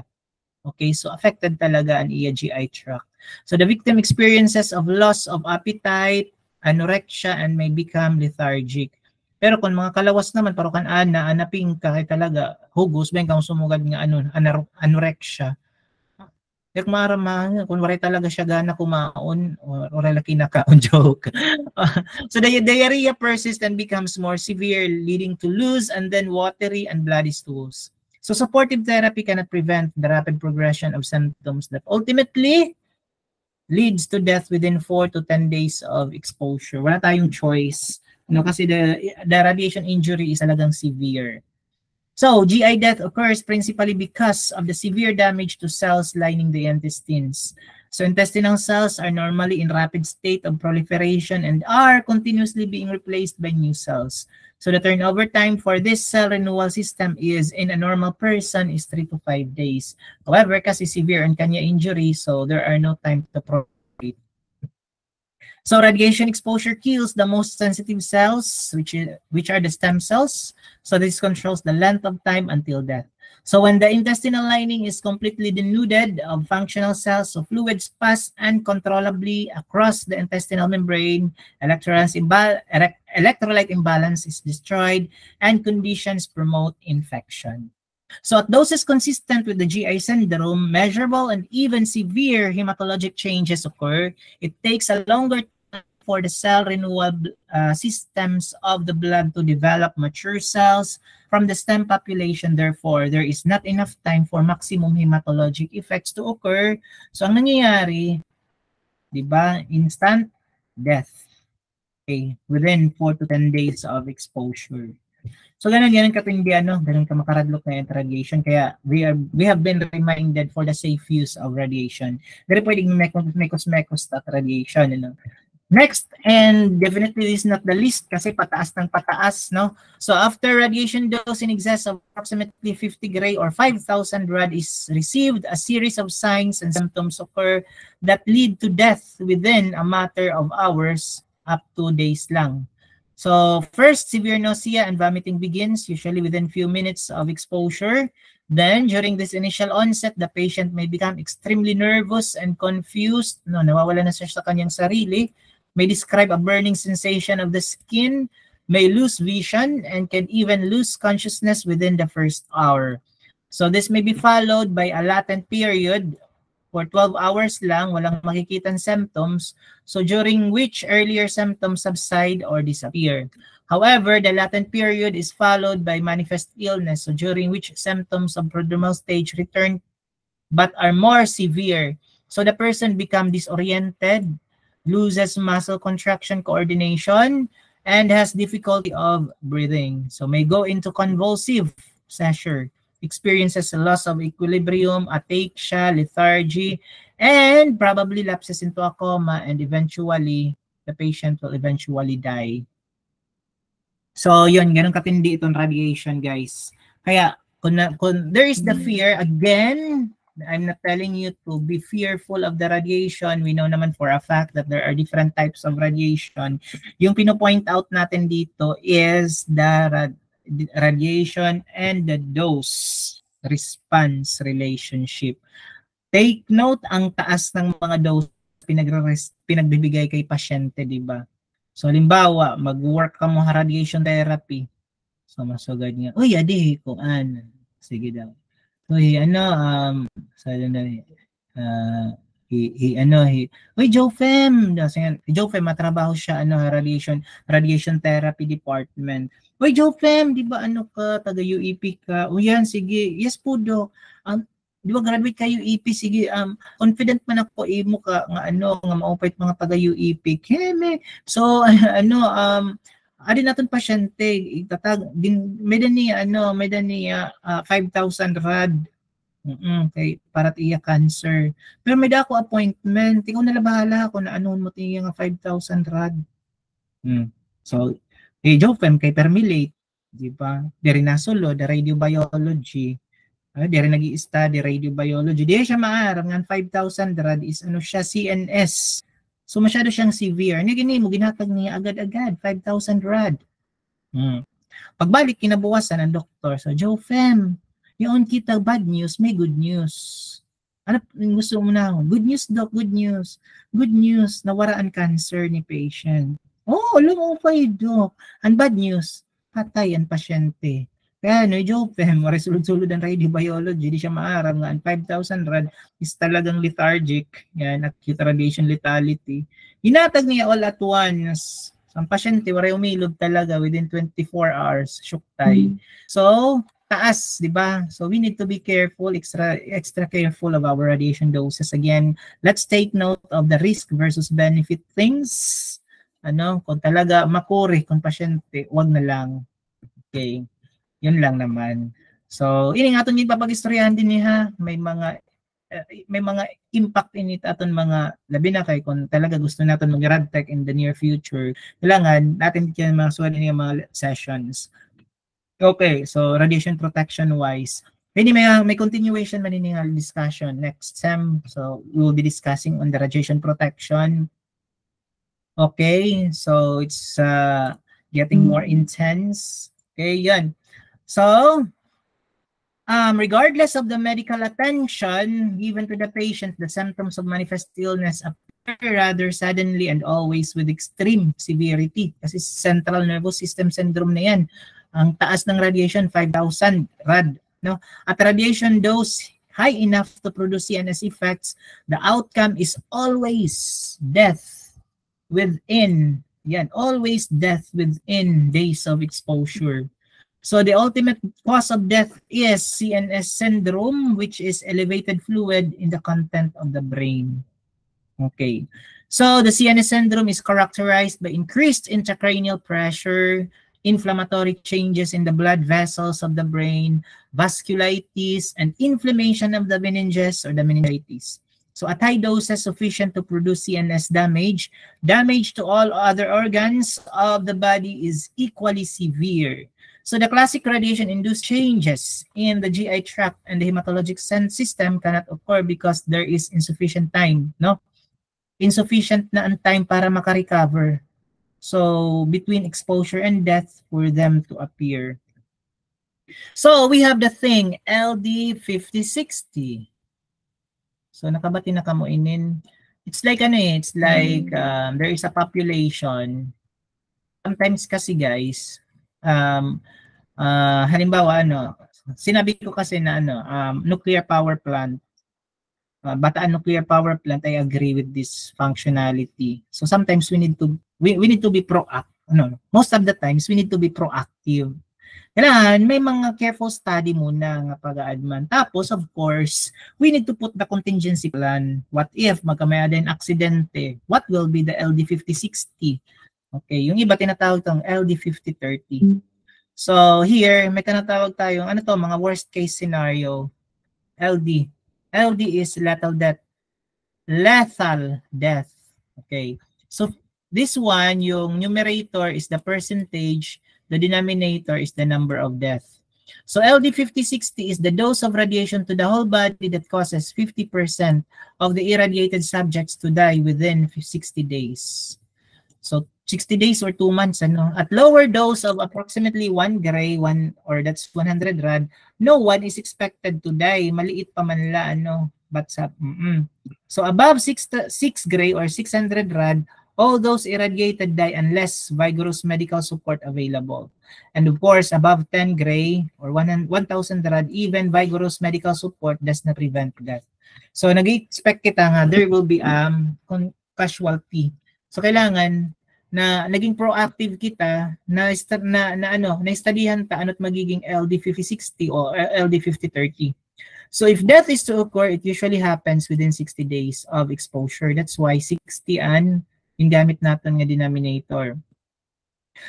Okay, so affected talaga ang iya GI tract. So the victim experiences of loss of appetite, anorexia, and may become lethargic. Pero kung mga kalawas naman, paro kan anaping ka kay talaga, hugos, ben kang sumugad nga anorexia. Kung marama, kung waray talaga siya gana kumaon, or laki na kaon, joke. So the diarrhea persists and becomes more severe, leading to loose and then watery and bloody stools. So supportive therapy cannot prevent the rapid progression of symptoms that ultimately leads to death within 4 to 10 days of exposure. Wala tayong choice. No, kasi the radiation injury is talagang severe. So, GI death occurs principally because of the severe damage to cells lining the intestines. So intestinal cells are normally in rapid state of proliferation and are continuously being replaced by new cells. So the turnover time for this cell renewal system is, in a normal person, is 3 to 5 days. However, kasi severe and kanya injury, so there are no time to proliferate. So radiation exposure kills the most sensitive cells, which are the stem cells. So this controls the length of time until death. So when the intestinal lining is completely denuded of functional cells, so fluids pass uncontrollably across the intestinal membrane, electrolyte imbalance is destroyed, and conditions promote infection. So at doses consistent with the GI syndrome, measurable and even severe hematologic changes occur. It takes a longer time for the cell renewal systems of the blood to develop mature cells from the stem population. Therefore, there is not enough time for maximum hematologic effects to occur. So ang nangyayari, di ba, instant death. Okay, within 4 to 10 days of exposure. So ganun katindi, ganun ka makaradlok na radiation. Kaya we have been reminded for the safe use of radiation. Pero pwedeng mekos-mekos at radiation. Next, and definitely this is not the least kasi pataas ng pataas, no? So after radiation dose in excess of approximately 50 gray or 5,000 rad is received, a series of signs and symptoms occur that lead to death within a matter of hours up to days lang. So first, severe nausea and vomiting begins, usually within few minutes of exposure. Then, during this initial onset, the patient may become extremely nervous and confused. Nawawala na siya sa kanyang sarili. May describe a burning sensation of the skin, may lose vision, and can even lose consciousness within the first hour. So this may be followed by a latent period for 12 hours lang, walang makikitang symptoms, so during which earlier symptoms subside or disappear. However, the latent period is followed by manifest illness, so during which symptoms of prodromal stage return but are more severe. So the person becomes disoriented, loses muscle contraction coordination, and has difficulty of breathing. So may go into convulsive seizure, experiences a loss of equilibrium, ataxia, lethargy, and probably lapses into a coma, and eventually, the patient will eventually die. So, yun, ganun katindi itong radiation, guys. Kaya, kung there is the fear, again, I'm not telling you to be fearful of the radiation. We know naman for a fact that there are different types of radiation. Yung pinopoint out natin dito is the radiation and the dose response relationship. Take note, ang taas ng mga dose pinagbibigay kay pasyente, di ba? So, halimbawa, mag-work ka mo radiation therapy. So, masugad nga, uy, adi, kung ano. Sige daw. Uy, uy, Jofem, Jofem, matrabaho siya, radiation therapy department. Uy, Jofem, di ba taga UEP ka? O yan, sige, yes po, Doc. Di ba graduate ka UEP? Sige, confident man ako, mo ka, nga maupait mga taga UEP. Keme. So, adi natin pasyente, itatag, may niya 5,000 rad. Okay, para tiya cancer. Pero may dako appointment, ikaw na bahala kung anoon mo tiya nga 5,000 rad. So, Jofem kay Permilate, di ba? Diri nasolo, the radiobiology. Diri nag-i-study radiobiology. Di siya maaram nga 5,000 rad is siya CNS. So masyado siyang severe. Gini mo ginhatag niya agad-agad 5,000 rad. Pagbalik kinabukasan ng doktor, so Jofem, yung kita bad news, may good news. Ano gusto mo na? Good news, Doc, good news. Good news, nawara ang cancer ni patient. Oh, lumupay, Doc. Ang bad news, patay ang pasyente. Kaya Jofem, maresulod-sulod ang radiobiology, di siya maaram nga. Ang 5,000 rad is talagang lethargic. Yan, acute radiation lethality. Hinatag niya all at once. Ang pasyente, waray umilog talaga within 24 hours. Syuktay. So, taas, di ba? So, we need to be careful, extra careful of our radiation doses. Again, let's take note of the risk versus benefit things. Kung talaga makuri, kung pasyente, wag na lang. Okay. Yun lang naman. So, ini nga itong ipapag-istoryahan din niya, may mga may mga impact in it aton mga labi na kay kung talaga gusto natin mag-radtech in the near future, kailangan natin yan mga suwali ng mga sessions. Okay, so radiation protection wise, hindi may continuation maniningal discussion next sem. So we will be discussing on the radiation protection. Okay, so it's getting more intense. Okay, yan. So regardless of the medical attention given to the patient, the symptoms of manifest illness appear rather suddenly and always with extreme severity. Kasi central nervous system syndrome na yan. Ang taas ng radiation, 5,000 rad. No? At radiation dose high enough to produce CNS effects, the outcome is always death within, always death within days of exposure. So the ultimate cause of death is CNS syndrome, which is elevated fluid in the content of the brain. Okay. So the CNS syndrome is characterized by increased intracranial pressure, inflammatory changes in the blood vessels of the brain, vasculitis, and inflammation of the meninges or the meningitis. So at high doses sufficient to produce CNS damage, damage to all other organs of the body is equally severe. So the classic radiation-induced changes in the GI tract and the hematologic system cannot occur because there is insufficient time, no? Insufficient na ang time para makarecover. So between exposure and death for them to appear. So we have the thing, LD5060. So nakabati na kamo inin. It's like it's like there is a population. Sometimes kasi guys, halimbawa sinabi ko kasi na nuclear power plant, Bataan nuclear power plant, I agree with this functionality. So sometimes we need to be proactive. Most of the times we need to be proactive. Kailangan may mga careful study muna nga pag-add man. Tapos of course, we need to put the contingency plan. What if magkamaya din aksidente? What will be the LD5060? Okay, yung iba tinatawag tong LD5030. So here, may tinatawag tayong mga worst case scenario. LD is lethal death. Lethal death. Okay. So this one, yung numerator is the percentage, the denominator is the number of death. So LD5060 is the dose of radiation to the whole body that causes 50% of the irradiated subjects to die within 60 days. So 60 days or 2 months, at lower dose of approximately 1 gray, or that's 100 rad, no one is expected to die. Maliit pa man la, but so above 6 gray or 600 rad, all those irradiated die unless vigorous medical support available. And of course, above 10 gray or 1,000 rad, even vigorous medical support does not prevent death. So nag-expect kita nga, there will be casualty. So kailangan na naging proactive kita na-studyhan ta ano't magiging LD5060 o LD5030. So if death is to occur, it usually happens within 60 days of exposure. That's why 60 yung gamit natin nga denominator.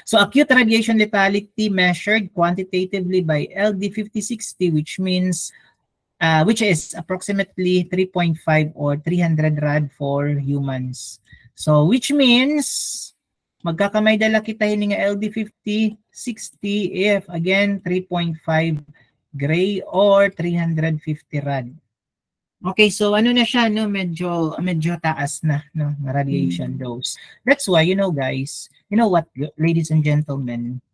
So acute radiation lethality measured quantitatively by LD5060, which is approximately 3.5 or 300 rad for humans. So which means magkakamay dala kita nga LD5060 if again 3.5 gray or 350 rad. Okay, so na siya, medyo taas na, radiation dose. That's why, guys, what, ladies and gentlemen,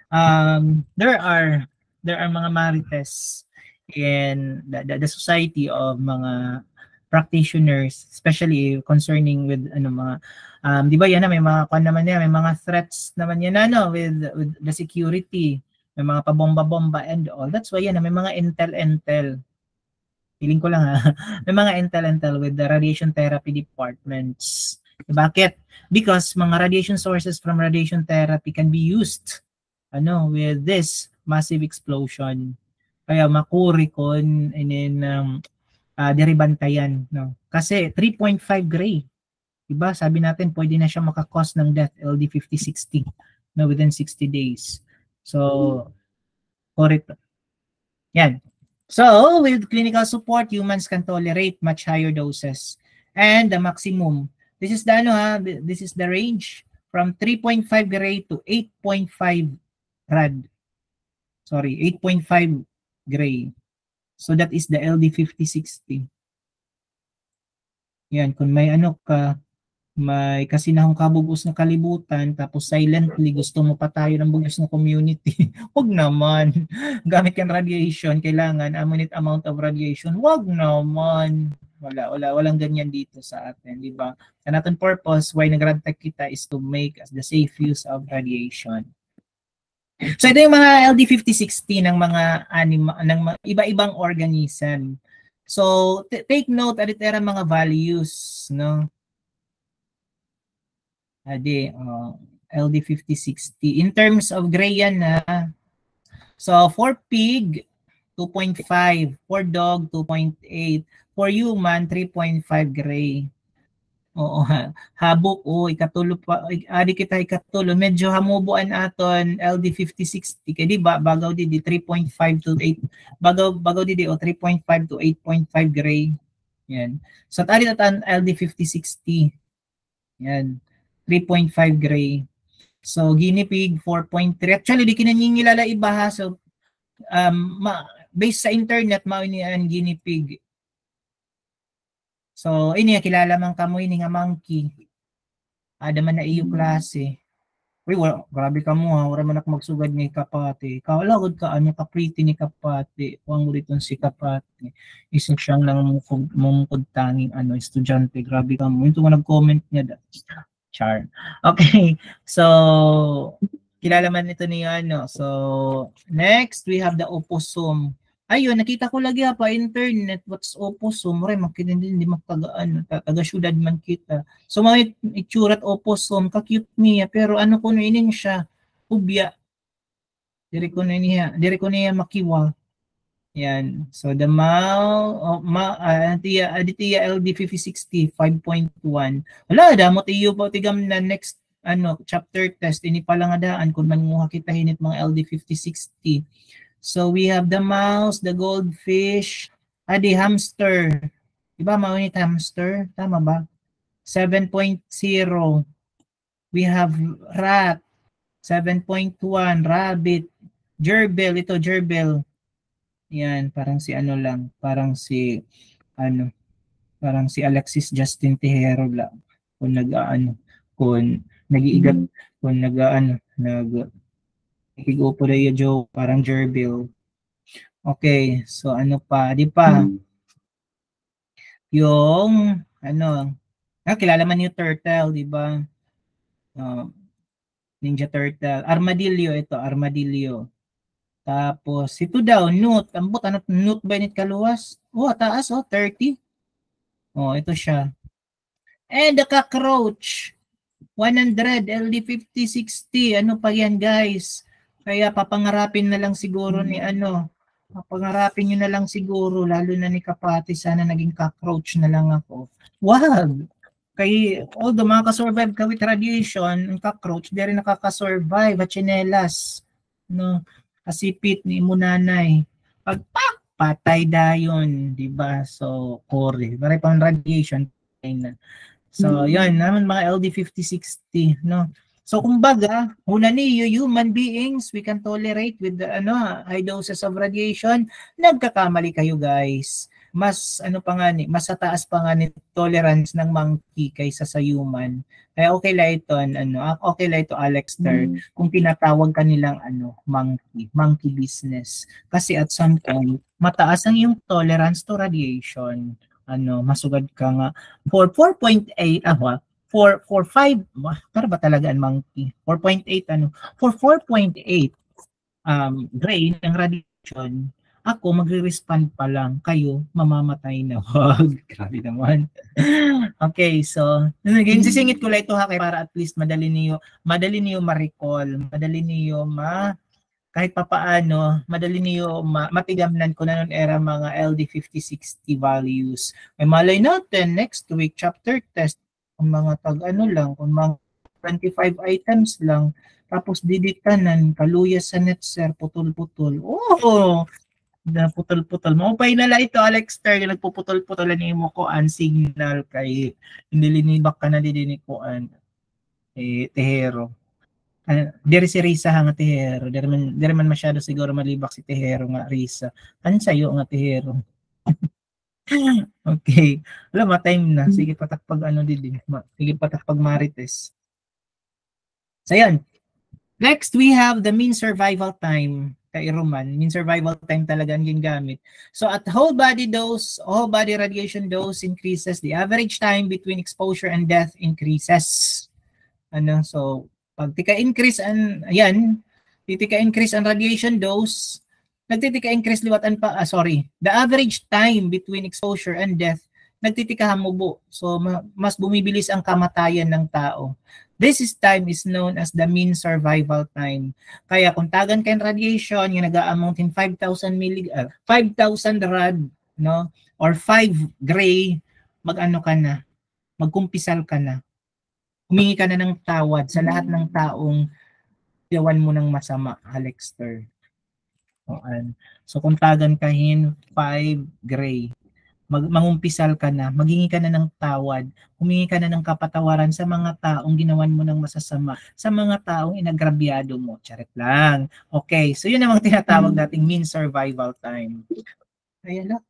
there are mga marites in the society of mga practitioners, especially concerning with mga di ba yan may mga may mga threats naman yan with the security, may mga pabomba-bomba and all. That's why yan may mga intel feeling ko lang may mga intel with the radiation therapy departments. Bakit? Because mga radiation sources from radiation therapy can be used with this massive explosion. Kaya makuri kon deribantayan, kasi 3.5 gray, diba? Sabi natin pwede na siya makakos ng death, LD5060 within 60 days. So correct yan. So, with clinical support, humans can tolerate much higher doses. And the maximum, this is the this is the range from 3.5 gray to 8.5 rad. Sorry, 8.5 gray. So that is the LD5060. Yan, kung may may kasinahong kabugos na kalibutan, tapos silently gusto mo pa tayo ng bugos na community, wag naman. Gamit kang radiation, kailangan minute amount of radiation, wag naman. Walang ganyan dito sa atin, di ba? Ang ating purpose, why nag-radtech kita is to make the safe use of radiation. So ito yung mga LD5060 ng mga iba-ibang organism. So take note, aditera mga values, no? LD5060. In terms of gray yan na. So for pig, 2.5. For dog, 2.8. For human, 3.5 gray. Oo, habok, ikatulo pa. Adi kita ikatulo. Medyo hamubuan aton LD5060. Kaya di ba, bagaw di 3.5 to 8. Bagaw di 3.5 to 8.5 gray. Yan. So tadi tatan LD5060. Yan. 3.5 gray. So, guinea pig, 4.3. Actually, di kinanyingilala iba ha. So, based sa internet, mauni ang guinea pig. So, ini kilala man kamo ini nga monkey. Ada man na iyo klase. Uy, grabe ka mo ha. Wala man ako magsugad ni kapate. Kaulagod ka, ka pretty ni kapate. Huwag mo dito si kapate. Isang siyang lang mumukod tanging estudyante. Grabe ka mo. Ito nga nag-comment niya. Char. Okay. So, kilala man ito ni So, next, we have the opossum. Ayun, nakita ko lagi pa internet. What's opossum? Ray, makita hindi taga-syudad man kita. So, mga itsurat opossum, ka-cute niya. Pero ko na inin siya? Ubya. Diri ko niya makiwa. Yan. So, the Aditya LD5060, 5.1. Wala, damot iyo pa tigam na next chapter test. Ini pala nga daan kung manguha kita hinit mga LD5060. So, we have the mouse, the goldfish, the hamster. Diba, maunit hamster? Tama ba? 7.0. We have rat, 7.1. Rabbit, gerbil. Ito, gerbil. Yan, parang si parang si Alexis Justin Tejero lang. Kung nag-iigat, kung nagigo po na yung joke, parang gerbil. Okay, so pa, di pa? Yung, kilala man yung turtle, di ba? Ninja turtle. Armadillo ito, armadillo. Tapos, ito daw, newt. Ambot, newt ba nit kaluwas? Taas, 30. Ito siya. And the cockroach, 100, LD5060. Ano pa yan, guys? Kaya papangarapin na lang siguro ni papangarapin nyo na lang siguro, lalo na ni Kapati, sana naging cockroach na lang ako. Wag! Kaya, although makakasurvive ka with radiation, ang cockroach, di rin nakakasurvive, at chinelas. No? Kasipit ni Munanay. Pagpak, patay dayon, di ba? So, core, maray pang radiation. So, yun, naman mga LD5060, no? So, kumbaga, una niyo, human beings, we can tolerate with the, high doses of radiation. Nagkakamali kayo, guys. Mas, mas taas pa nga ni tolerance ng monkey kaysa sa human. Kaya okay lang ito, Alexter, kung tinatawag kanilang, monkey business. Kasi at some point, mataas ang yung tolerance to radiation. Masugad ka nga. For 4.8, for 5, para ba talaga ang monkey? 4.8, for 4.8 grain ng radiation, ako magre-respond pa lang, kayo mamamatay na. Wag, grabe naman. Okay, so sisingit ko lang ito para at least madali niyo ma-recall, madali niyo kahit papaano, madali niyo matigamnan ko na noon era mga LD5060 values. May malay natin next week chapter test kung mga kung mga 25 items lang, tapos diditanan, kaluya sa netser, putol-putol. naputol-putol. Maupay na lang ito, Alexter, yung nagpuputol-putolan ni mo ko ang signal kay hindi linibak ka na din ko an Tehero. Diri si Risa nga Tehero. Diri man masyado siguro malibak si Tehero nga Risa. Ano sa'yo nga Tehero? Okay. Wala, ma-time na. Sige, patakpag ano din. Sige, patakpag Marites. So, yan. Next, we have the mean survival time. Kay Roman, mean survival time talaga ang gingamit. So, at whole body radiation dose increases, the average time between exposure and death increases. So, pag tika-increase ang radiation dose, nagtitika-increase liwatan pa, the average time between exposure and death, nagtitika hamubo. So, mas bumibilis ang kamatayan ng tao. This time is known as the mean survival time. Kaya kung tagan kayo radiation, yung nag-amount in 5,000 rad, no? Or 5 gray, magkumpisal ka na. Humingi ka na ng tawad sa lahat ng taong gawan mo ng masama, Alexter. So kung tagan kahin 5 gray, mangumpisal ka na, maghingi ka na ng tawad, humingi ka na ng kapatawaran sa mga taong ginawan mo ng masasama, sa mga taong inagrabyado mo. Charit lang. Okay, so yun namang tinatawag nating mean survival time. Ayan lang.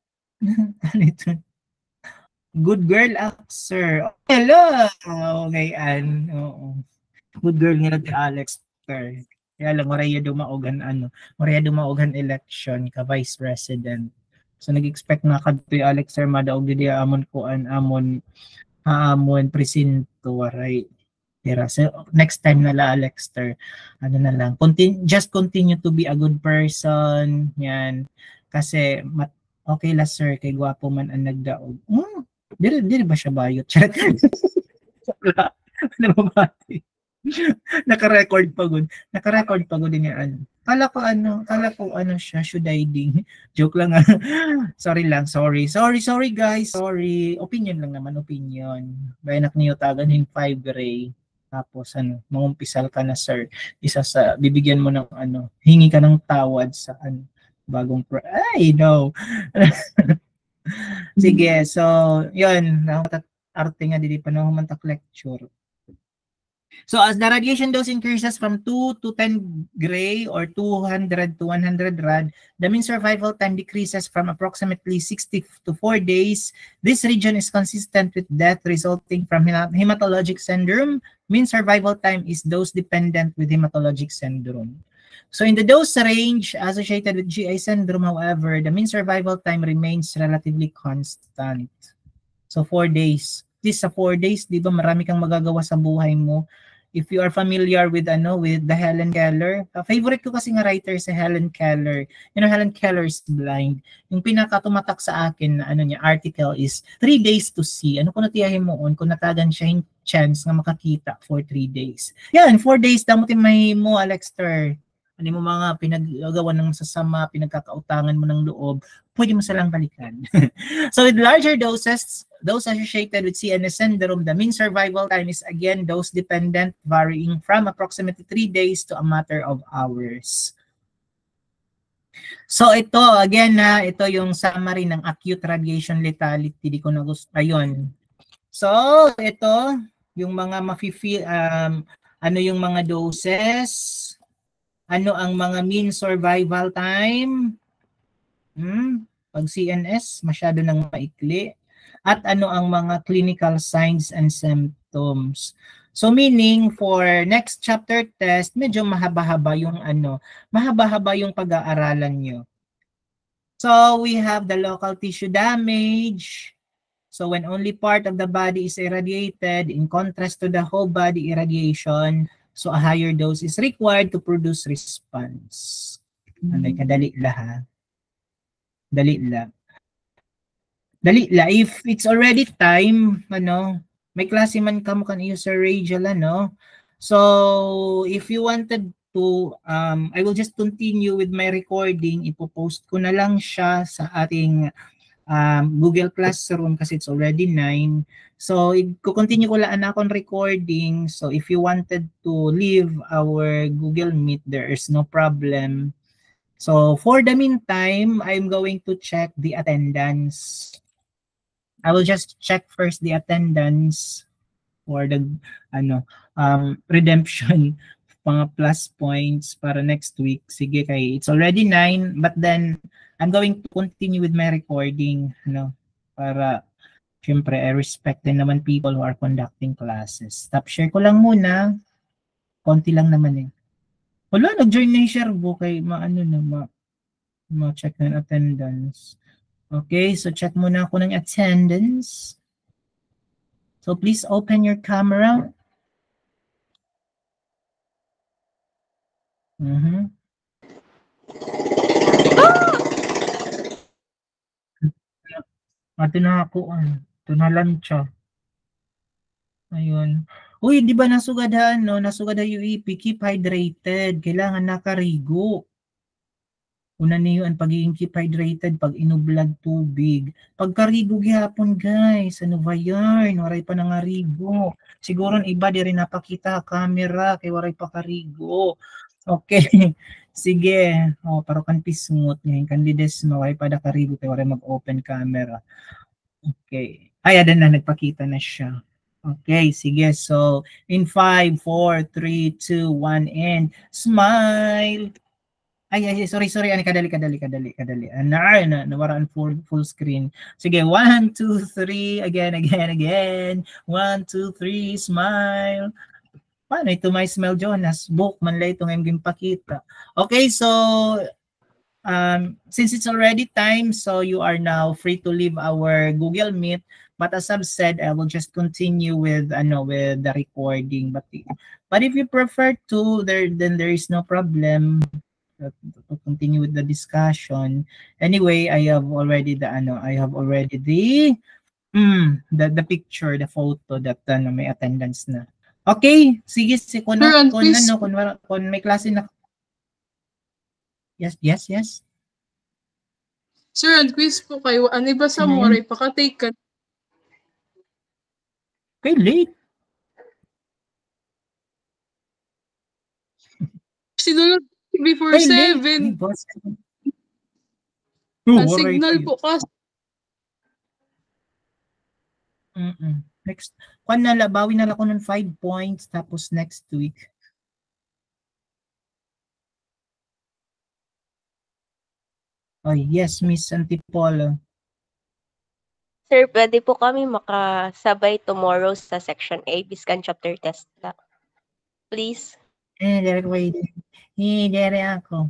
Good girl, sir. Hello! Okay, oo. Good girl nga si Alex, sir. Kaya lang, maraya dumaogan election ka vice president. So nag-expect na kadto Alex sir madaog didi amon amon presinto waray. Pero so next time na la Alex sir, na lang. Just continue to be a good person. Yan. Kasi okay la sir kay gwapo man ang nagdaog. Dili ba siya bayot? Naka-record pa gud niya. Kala ko siya shudiding. Joke lang. Sorry guys. Sorry. Opinion lang naman. Bayanak niyo tagan yung 5 gray. Tapos mangumpisal ka na sir. Isa sa bibigyan mo ng hingi ka ng tawad sa bagong no. Sige, so yun. Arte nga dili pa na humantak lecture. So as the radiation dose increases from 2 to 10 gray or 200 to 100 rad, the mean survival time decreases from approximately 60 to 4 days. This region is consistent with death resulting from hematologic syndrome. Mean survival time is dose dependent with hematologic syndrome. So in the dose range associated with GI syndrome, however, the mean survival time remains relatively constant. So 4 days. At least sa 4 days, di ba marami kang magagawa sa buhay mo. If you are familiar with with the Helen Keller, favorite ko kasi nga writer si Helen Keller. You know, Helen Keller is blind. Yung pinaka-tumatak sa akin na niya article is 3 days to see. Ano kung natiyahin mo kung natagan siya yung chance nga makakita for 3 days. Yan, 4 days damutin may mo, Alexter. Ano mo mga pinagagawa ng masasama, pinagkakautangan mo ng loob, pwede mo silang balikan. So with larger doses, those associated with CNS syndrome, the mean survival time is again dose-dependent, varying from approximately 3 days to a matter of hours. So ito, again ito yung summary ng acute radiation lethality. Di ko na gusto. Ayun. So ito, yung mga mafe-feel, yung mga doses, ano ang mga mean survival time? Pag CNS, masyado nang maikli. At ano ang mga clinical signs and symptoms. So meaning for next chapter test, medyo mahaba-haba yung mahaba-haba yung pag-aaralan nyo. So we have the local tissue damage. So when only part of the body is irradiated, in contrast to the whole body irradiation, so a higher dose is required to produce response. Kadali la. Dali la. If it's already time, may klase man ka mo kan iyo sa radial, So, if you wanted to, I will just continue with my recording. Ipopost ko na lang siya sa ating Google Classroom kasi it's already 9. So, i-continue ko lang akong recording. So, if you wanted to leave our Google Meet, there is no problem. So for the meantime, I'm going to check the attendance. I will just check first the attendance for the redemption mga plus points para next week. Sige, kay it's already 9, but then I'm going to continue with my recording, para syempre I respect din naman people who are conducting classes. Stop share ko lang muna. Konti lang naman eh. Wala, nag-join na yung share ko kay ma-check ng attendance. Okay, so check muna ako ng attendance. So please open your camera. Ito na ako. Ito na lansya. Ayun. Uy, di ba nasugadahan, no? Nasugadahan UEP. Keep hydrated. Kailangan nakarigo. Una niyo ang pagiging keep hydrated pag inublad tubig. Pagkarigo gihapon, guys. Ano ba yan? Waray pa nangarigo. Siguro iba di rin napakita camera kay waray pa karigo. Okay. Sige. Paro kan pisngot ngayon. Candides waray pa da karigo kay waray mag-open camera. Okay. Ay, adan na nagpakita na siya. Okay, sige. So, in 5, 4, 3, 2, 1, and smile. Ay, sorry. Kadali. Nawaraan full screen. Sige, 1, 2, 3. Again. 1, 2, 3. Smile. Paano ito may smile, Jonas? Book man lang itong yung pakita. Okay, so since it's already time, so you are now free to leave our Google Meet. But as I've said, I will just continue with the recording. But if you prefer to, then there is no problem to continue with the discussion. Anyway, I have already the picture, the photo that may attendance na. Okay, sige kung may klase na. Yes.
Sir, and quiz po kayo. Ano ba sa Moray? Pakatake ka.
Okay, late.
Sinulog before 7. Ang signal po kasi.
Next. Bawi na lang ako ng 5 points tapos next week. Oh, yes, Miss Antipolo.
Sir, pwede po kami makasabay tomorrow sa Section A, Biscan Chapter Test lang. Please.
Dere ako.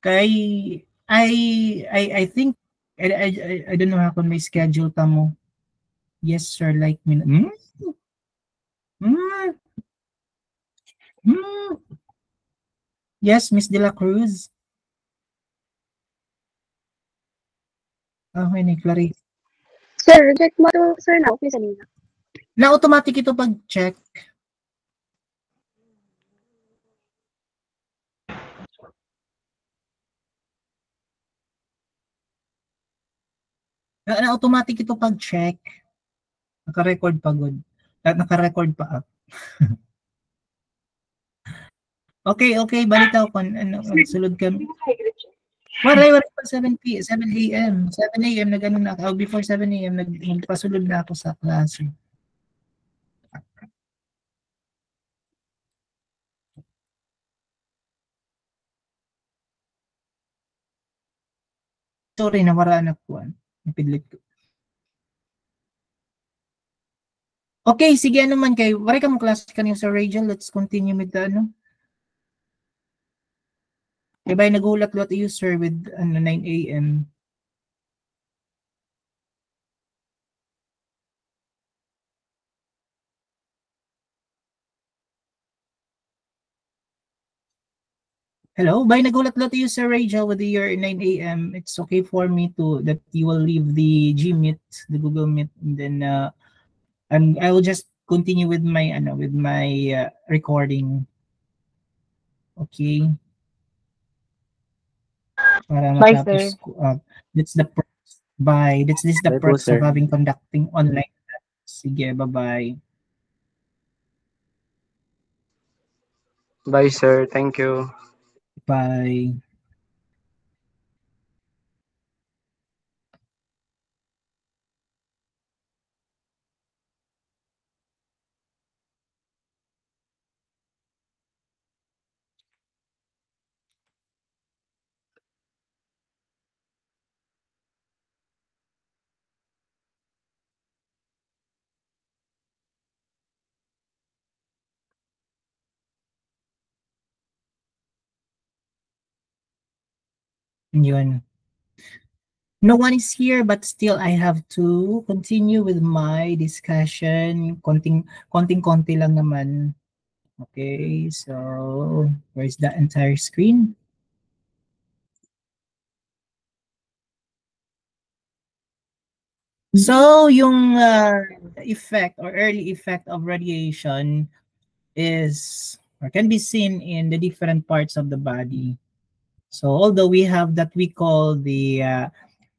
Kay, I think, I don't know kung may schedule ka mo. Yes, sir, like me. Yes, Miss De La Cruz. Okay, Clarice.
Sir, reject mo to, sir, na okay kanina.
Na-automatic ito pag-check. Na-automatic ito pag-check. Naka-record pagod. Naka-record pa. Okay, balita ko sulod kami. Waray pa 7 a.m. 7 a.m. na ako. Before 7 a.m. nagpasulod na ako sa klase. Sorry, nawaraan ako. Napidlit ko. Okay, sige man kayo. Waray ka mong klase kanina sa Rachel. Let's continue with the Diba nagulat-lot user with 9 a.m. Hello, by nagulat-lot user Rachel with your 9 a.m. It's okay for me that you will leave the Gmeet, the Google Meet, and then I will just continue with my recording. Okay. Para matapos ko. That's the perks. Bye. This is the perks of conducting online. Sige, bye-bye.
Bye, sir. Thank you.
Bye. Yun. No one is here, but still I have to continue with my discussion. Konting-konti lang naman. Okay, so where's the entire screen? So yung effect or early effect of radiation is or can be seen in the different parts of the body. So although we have that we call the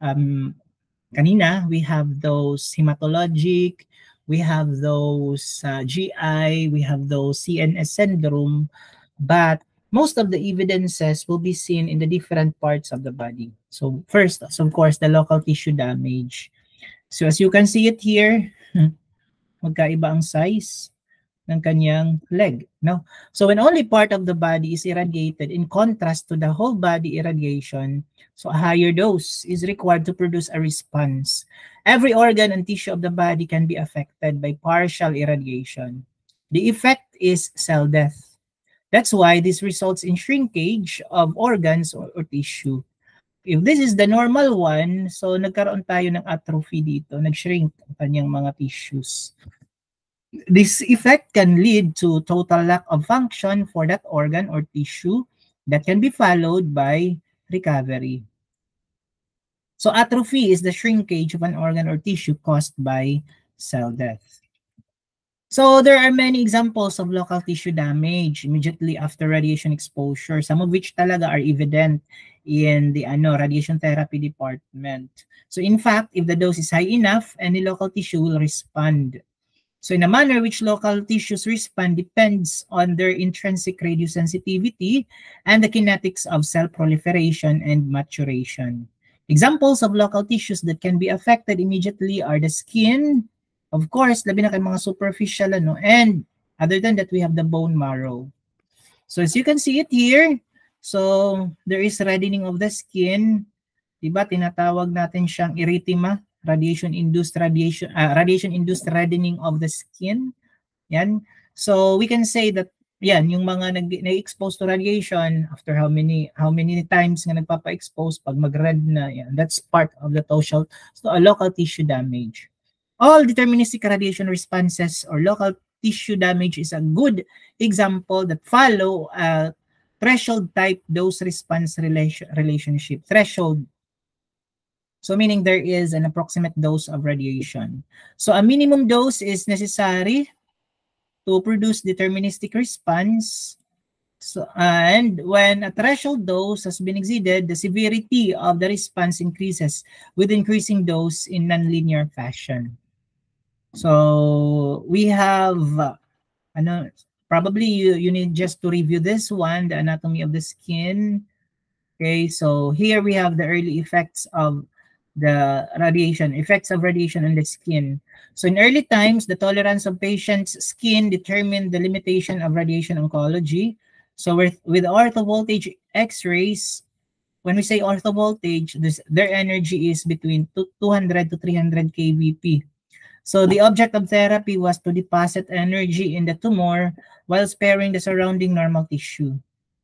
kanina, we have those hematologic, we have those GI, we have those CNS syndrome, but most of the evidences will be seen in the different parts of the body. So first, of course, the local tissue damage. So as you can see it here, magkaiba ang size ng kanyang leg, no? So when only part of the body is irradiated in contrast to the whole body irradiation, so a higher dose is required to produce a response. Every organ and tissue of the body can be affected by partial irradiation. The effect is cell death. That's why this results in shrinkage of organs or tissue. If this is the normal one, so nagkaroon tayo ng atrophy dito, nag-shrink ang kanyang mga tissues. This effect can lead to total lack of function for that organ or tissue that can be followed by recovery. So atrophy is the shrinkage of an organ or tissue caused by cell death. So there are many examples of local tissue damage immediately after radiation exposure, some of which talaga are evident in the radiation therapy department. So in fact, if the dose is high enough, any local tissue will respond. So in a manner which local tissues respond depends on their intrinsic radiosensitivity and the kinetics of cell proliferation and maturation. Examples of local tissues that can be affected immediately are the skin, of course, labi na kay mga superficial, and other than that, we have the bone marrow. So as you can see it here, so there is reddening of the skin, diba, tinatawag natin siyang erythema, radiation-induced reddening of the skin. Yan. So we can say that yan, yung mga nag-expose to radiation after how many times nga nagpapa-expose pag mag-red na, yan, that's part of the local tissue damage. All deterministic radiation responses or local tissue damage is a good example that follow a threshold type dose response relationship. Threshold. So meaning there is an approximate dose of radiation. So a minimum dose is necessary to produce deterministic response. So, and when a threshold dose has been exceeded, the severity of the response increases with increasing dose in nonlinear fashion. So we have, probably you need just to review this one, the anatomy of the skin. Okay, so here we have the early effects of the effects of radiation on the skin. So in early times, the tolerance of patients' skin determined the limitation of radiation oncology. So with orthovoltage X-rays, when we say orthovoltage, their energy is between 200 to 300 kVp. So the object of therapy was to deposit energy in the tumor while sparing the surrounding normal tissue.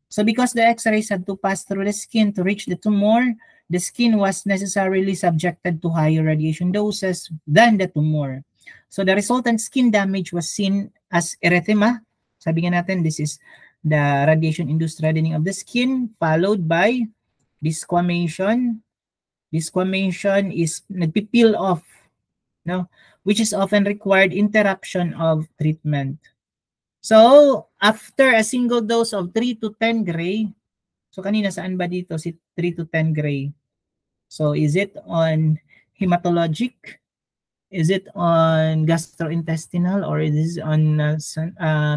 So because the X-rays had to pass through the skin to reach the tumor, the skin was necessarily subjected to higher radiation doses than the tumor. So the resultant skin damage was seen as erythema. Sabi nga natin, this is the radiation-induced reddening of the skin, followed by desquamation. Desquamation is nagpipeel off, which is often required interruption of treatment. So after a single dose of 3 to 10 gray, so kanina saan ba dito si 3 to 10 gray? So is it on hematologic? Is it on gastrointestinal or is it on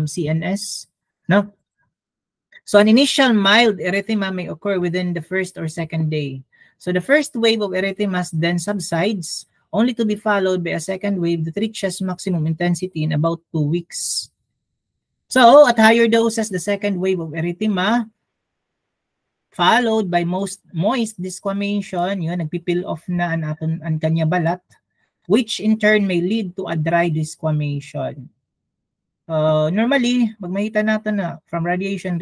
CNS? No. So an initial mild erythema may occur within the first or second day. So the first wave of erythemas then subsides, only to be followed by a second wave that reaches maximum intensity in about 2 weeks. So at higher doses, the second wave of erythema, followed by moist desquamation, yun, nagpipil off na ang kanya balat, which in turn may lead to a dry desquamation. Normally, pag makita natin na from radiation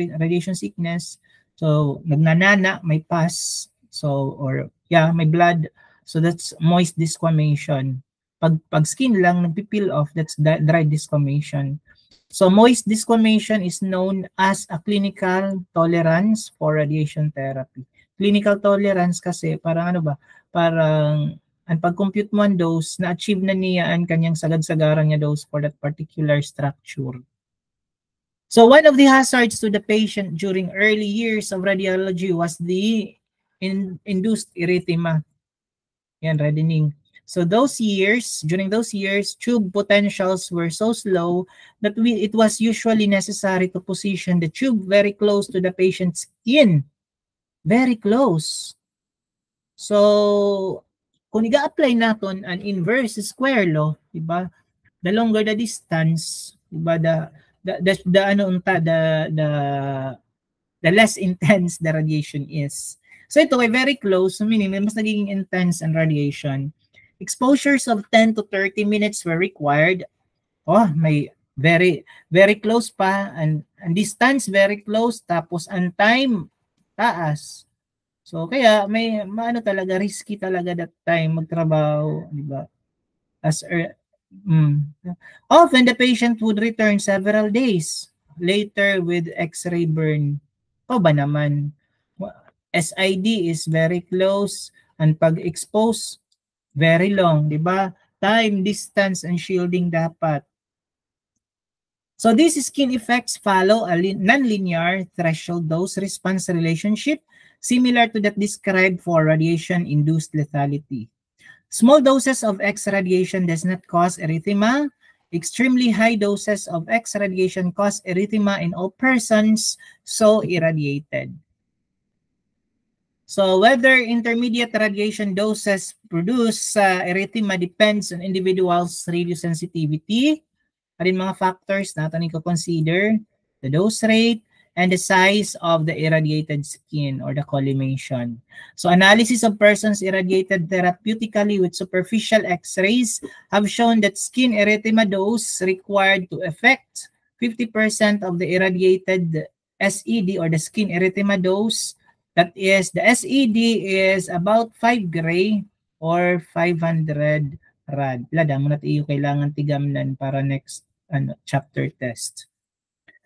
sickness, so nagnanana, may pus, so or yeah, may blood, so that's moist desquamation. Pag skin lang nagpipil off, that's dry desquamation. So moist desquamation is known as a clinical tolerance for radiation therapy. Clinical tolerance kasi parang ano ba, parang ang pag-compute mo ang dose, na-achieve na niya ang kanyang sagad-sagaran niya dose for that particular structure. So one of the hazards to the patient during early years of radiology was the induced erythema. Yan, reddening. So during those years, tube potentials were so slow that it was usually necessary to position the tube very close to the patient's skin. Very close. So kung i-apply natin an inverse square law, diba? The longer the distance, diba, the less intense the radiation is. So ito ay very close, meaning mas nagiging intense ang radiation. Exposures of 10 to 30 minutes were required. Oh, may very very close pa, and distance very close, tapos ang time taas. So kaya may maano talaga, risky talaga that time magtrabaho, di ba? Often the patient would return several days later with X-ray burn. O ba naman? SID is very close, and pag-expose very long, di ba? Time, distance, and shielding dapat. So these skin effects follow a nonlinear threshold dose-response relationship similar to that described for radiation-induced lethality. Small doses of X-radiation does not cause erythema. Extremely high doses of X-radiation cause erythema in all persons so irradiated. So whether intermediate radiation doses produce erythema depends on individual's radiosensitivity. Arin mga factors natin i-consider: the dose rate, and the size of the irradiated skin or the collimation. So analysis of persons irradiated therapeutically with superficial X-rays have shown that skin erythema dose required to affect 50% of the irradiated SED or the skin erythema dose. That is, the SED is about 5 gray or 500 rad. Lada mo natin iyo kailangan tigamnan para next chapter test.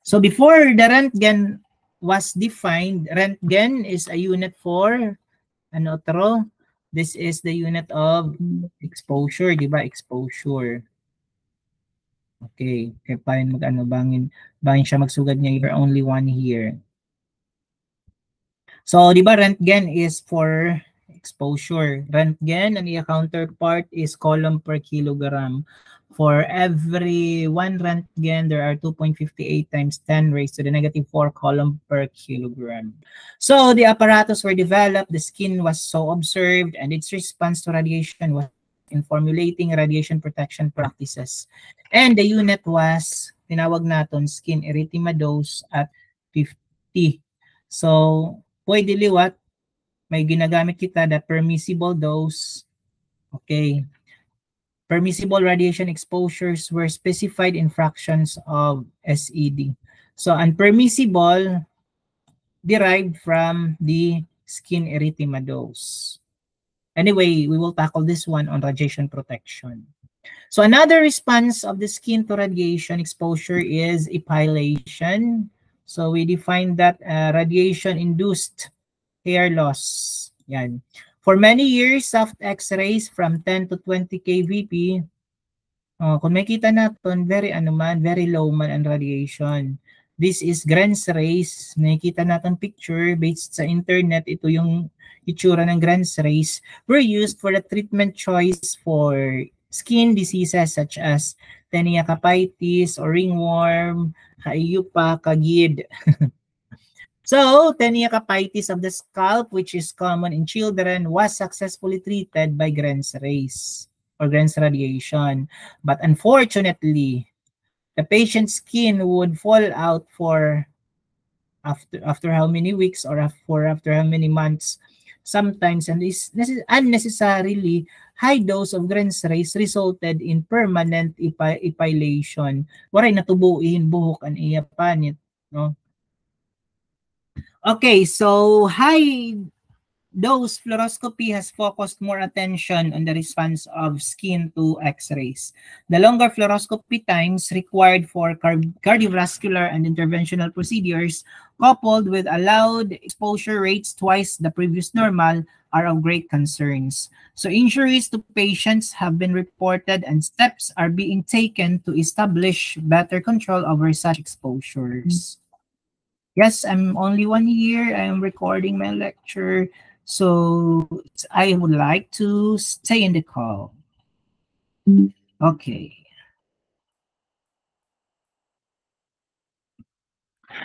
So before the Röntgen was defined, Röntgen is a unit for this is the unit of exposure, di ba? Exposure. Okay, kaya paano bangin siya magsugad niya, you're only one here. So di ba Röntgen is for exposure. Röntgen, ang iya counterpart is column per kilogram. For every 1 Röntgen, there are 2.58 times 10 raised to the negative 4 column per kilogram. So the apparatus were developed, the skin was so observed, and its response to radiation was in formulating radiation protection practices. And the unit was, tinawag natin, skin erythema dose at 50. So, pwede liwat, may ginagamit kita the permissible dose. Okay. Permissible radiation exposures were specified in fractions of SED. So, unpermissible derived from the skin erythema dose. Anyway, we will tackle this one on radiation protection. So, another response of the skin to radiation exposure is epilation. So, we define that radiation-induced hair loss. Yan. For many years, soft X-rays from 10 to 20 kVp, kung makita natin, very low man ang radiation. This is Grens rays. Nakikita natin picture based sa internet. Ito yung itsura ng Grens rays. Were used for the treatment choice for skin diseases such as Taenia capitis or ringworm, Hayupa, Kagid. So, teniacophytes of the scalp, which is common in children, was successfully treated by Grenz rays or Grenz radiation. But unfortunately, the patient's skin would fall out for after how many weeks or after how many months sometimes, and is unnecessarily high dose of Grenz rays resulted in permanent epilation. Waray natubuin buhok an iya panit, no? Okay, so high dose fluoroscopy has focused more attention on the response of skin to X-rays. The longer fluoroscopy times required for cardiovascular and interventional procedures, coupled with allowed exposure rates twice the previous normal, are of great concerns. So injuries to patients have been reported and steps are being taken to establish better control over such exposures. Yes, I'm only 1 year. I'm recording my lecture. So I would like to stay in the call. Okay.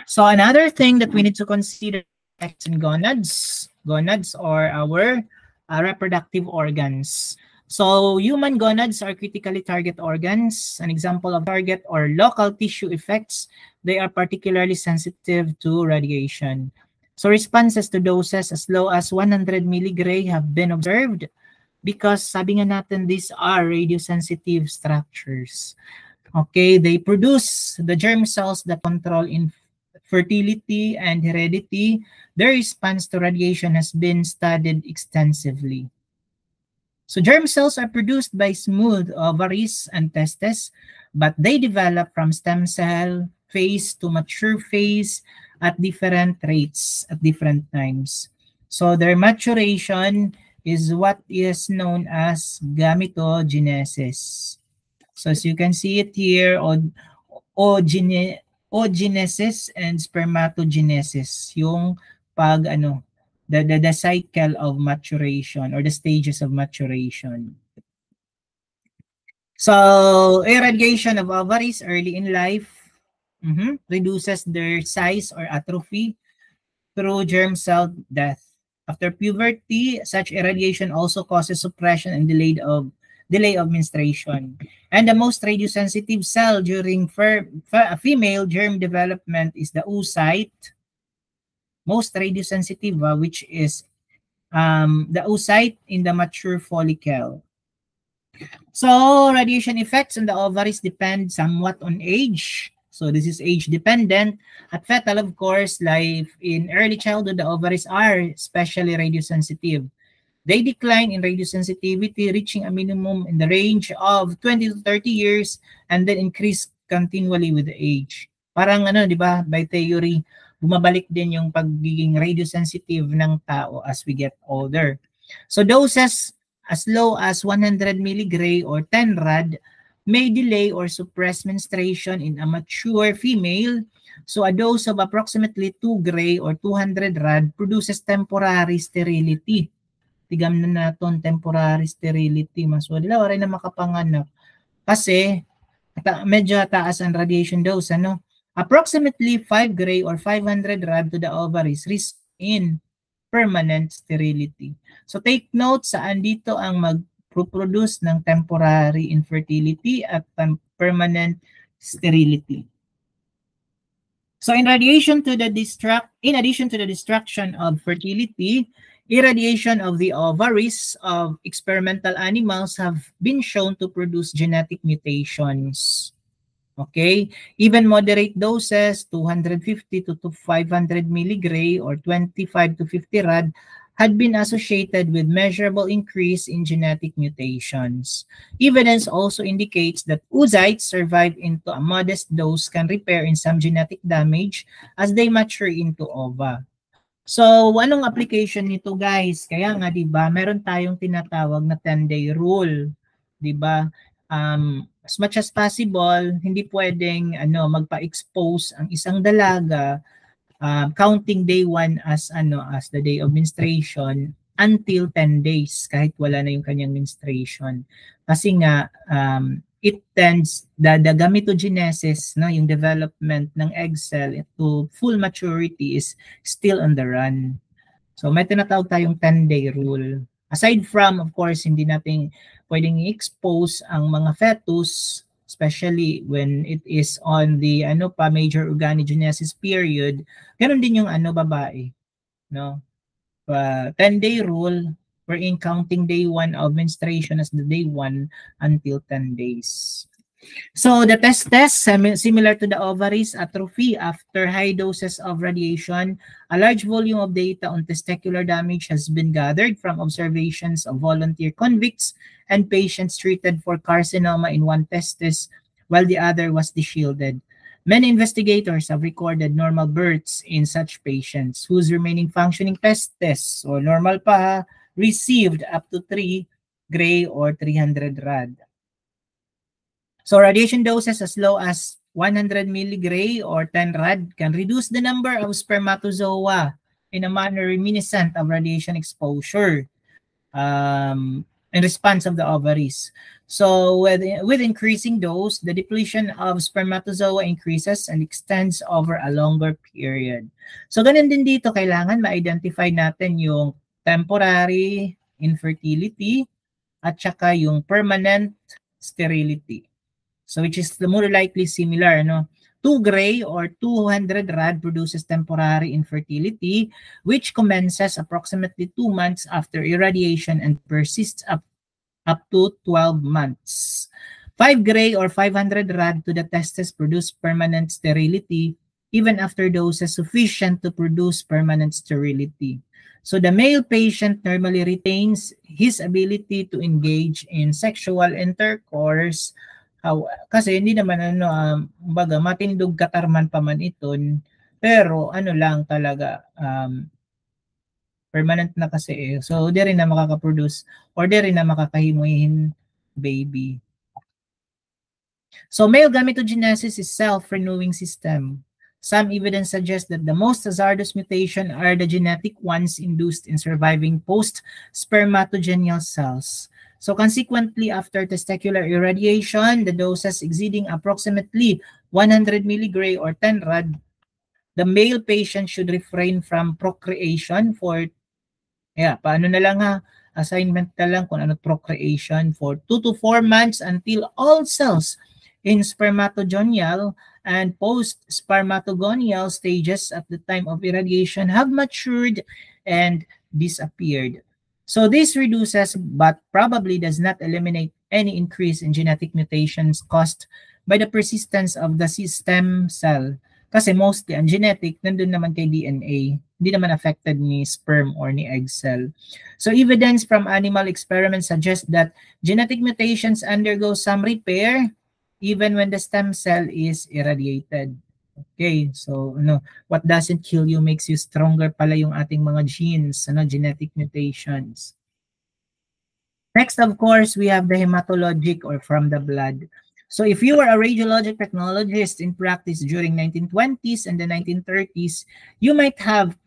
So another thing that we need to consider is gonads. Gonads are our reproductive organs. So human gonads are critically target organs. An example of target or local tissue effects, they are particularly sensitive to radiation. So responses to doses as low as 100 milligray have been observed because sabi nga natin, these are radiosensitive structures. Okay, they produce the germ cells that control fertility and heredity. Their response to radiation has been studied extensively. So germ cells are produced by smooth ovaries and testes, but they develop from stem cell phase to mature phase at different rates at different times. So their maturation is what is known as gametogenesis. So as you can see it here, oogenesis and spermatogenesis, yung pag the cycle of maturation or the stages of maturation. So irradiation of ovaries early in life reduces their size or atrophy through germ cell death. After puberty, such irradiation also causes suppression and delay of menstruation. And the most radiosensitive cell during female germ development is the oocyte. Most radiosensitive, which is the oocyte in the mature follicle. So radiation effects on the ovaries depend somewhat on age. So this is age dependent. At fetal, of course, like in early childhood, the ovaries are especially radiosensitive. They decline in radiosensitivity, reaching a minimum in the range of 20 to 30 years and then increase continually with the age. Parang di ba, by theory, bumabalik din yung pagiging radiosensitive ng tao as we get older. So doses as low as 100 milligray or 10 rad may delay or suppress menstruation in a mature female. So a dose of approximately 2 gray or 200 rad produces temporary sterility. Tigam na natin temporary sterility. Mas wala rin na makapanganak. Kasi medyo taas ang radiation dose. Approximately 5 gray or 500 rad to the ovaries result in permanent sterility. So take note, saan dito ang mag-produce ng temporary infertility at permanent sterility. So in addition to the destruction of fertility, irradiation of the ovaries of experimental animals have been shown to produce genetic mutations. Okay, even moderate doses, 250 to 500 milligray or 25 to 50 rad, had been associated with measurable increase in genetic mutations. Evidence also indicates that oocytes survived into a modest dose can repair in some genetic damage as they mature into ova. So, anong application nito, guys? Kaya nga, di ba, meron tayong tinatawag na 10-day rule, di ba? As much as possible, hindi pwedeng magpa-expose ang isang dalaga counting day 1 as the day of menstruation until 10 days kahit wala na yung kanyang menstruation. Kasi nga it tends, the gametogenesis, no, yung development ng egg cell to full maturity is still on the run. So may tinatawag tayong 10-day rule. Aside from, of course, hindi natin pwedeng i-expose ang mga fetus, especially when it is on the major organogenesis period, ganun din yung babae, no? 10-day rule, we're in counting day 1 of menstruation as the day 1 until 10 days. So the testes, similar to the ovaries, atrophy after high doses of radiation. A large volume of data on testicular damage has been gathered from observations of volunteer convicts and patients treated for carcinoma in one testis while the other was deshielded. Many investigators have recorded normal births in such patients whose remaining functioning testes, or normal pa, received up to 3 gray or 300 rad. So radiation doses as low as 100 milligray or 10 rad can reduce the number of spermatozoa in a manner reminiscent of radiation exposure in response of the ovaries. So with increasing dose, the depletion of spermatozoa increases and extends over a longer period. So ganun din dito, kailangan ma-identify natin yung temporary infertility at saka yung permanent sterility. So which is the more likely similar, no? 2 gray or 200 rad produces temporary infertility, which commences approximately 2 months after irradiation and persists up to 12 months. 5 gray or 500 rad to the testes produce permanent sterility even after doses sufficient to produce permanent sterility. So the male patient normally retains his ability to engage in sexual intercourse. Kasi hindi naman baga matindog katarman pa man iton, pero lang talaga permanent na kasi eh. So di rin na makaka-produce or di rin na makakahimuhin baby. So male gametogenesis is self-renewing system. Some evidence suggests that the most hazardous mutation are the genetic ones induced in surviving post-spermatogenial cells. So consequently, after testicular irradiation, the doses exceeding approximately 100 milligray or 10 rad, the male patient should refrain from procreation for, paano na lang assignment na lang kung ano procreation for 2 to 4 months until all cells in spermatogonial and post-spermatogonial stages at the time of irradiation have matured and disappeared. So this reduces but probably does not eliminate any increase in genetic mutations caused by the persistence of the stem cell. Kasi mostly ang genetic nandun naman kay DNA, hindi naman affected ni sperm or ni egg cell. So evidence from animal experiments suggests that genetic mutations undergo some repair even when the stem cell is irradiated. Okay, so what doesn't kill you makes you stronger pala yung ating mga genes, genetic mutations. Next, of course, we have the hematologic or from the blood. So if you were a radiologic technologist in practice during 1920s and the 1930s, you might have,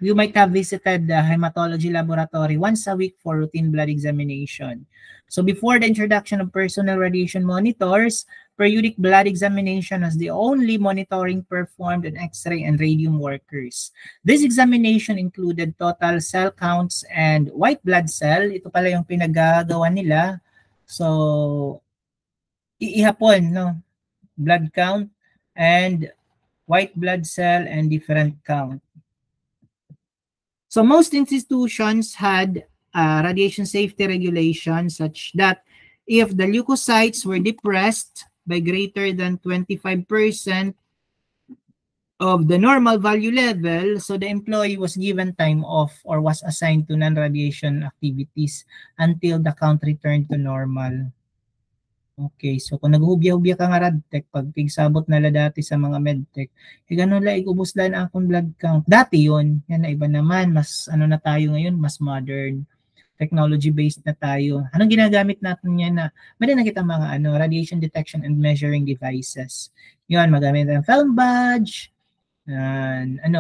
you might have visited the hematology laboratory once a week for routine blood examination. So before the introduction of personal radiation monitors, periodic blood examination was the only monitoring performed on X-ray and radium workers. This examination included total cell counts and white blood cell. Ito pala yung pinagagawa nila. So, ihapon, blood count and white blood cell and different count. So most institutions had radiation safety regulations such that if the leukocytes were depressed by greater than 25% of the normal value level, so the employee was given time off or was assigned to non-radiation activities until the count returned to normal. Okay, so kung naghubya-hubya ka nga radtech, pag pigsabot nala dati sa mga medtech, gano'n lang, ikubos lang akong blood count. Dati yun, yan na iba naman, mas na tayo ngayon, mas modern. Technology-based na tayo. Anong ginagamit natin yan na, may nakita mga radiation detection and measuring devices. Yun, magamit ng film badge,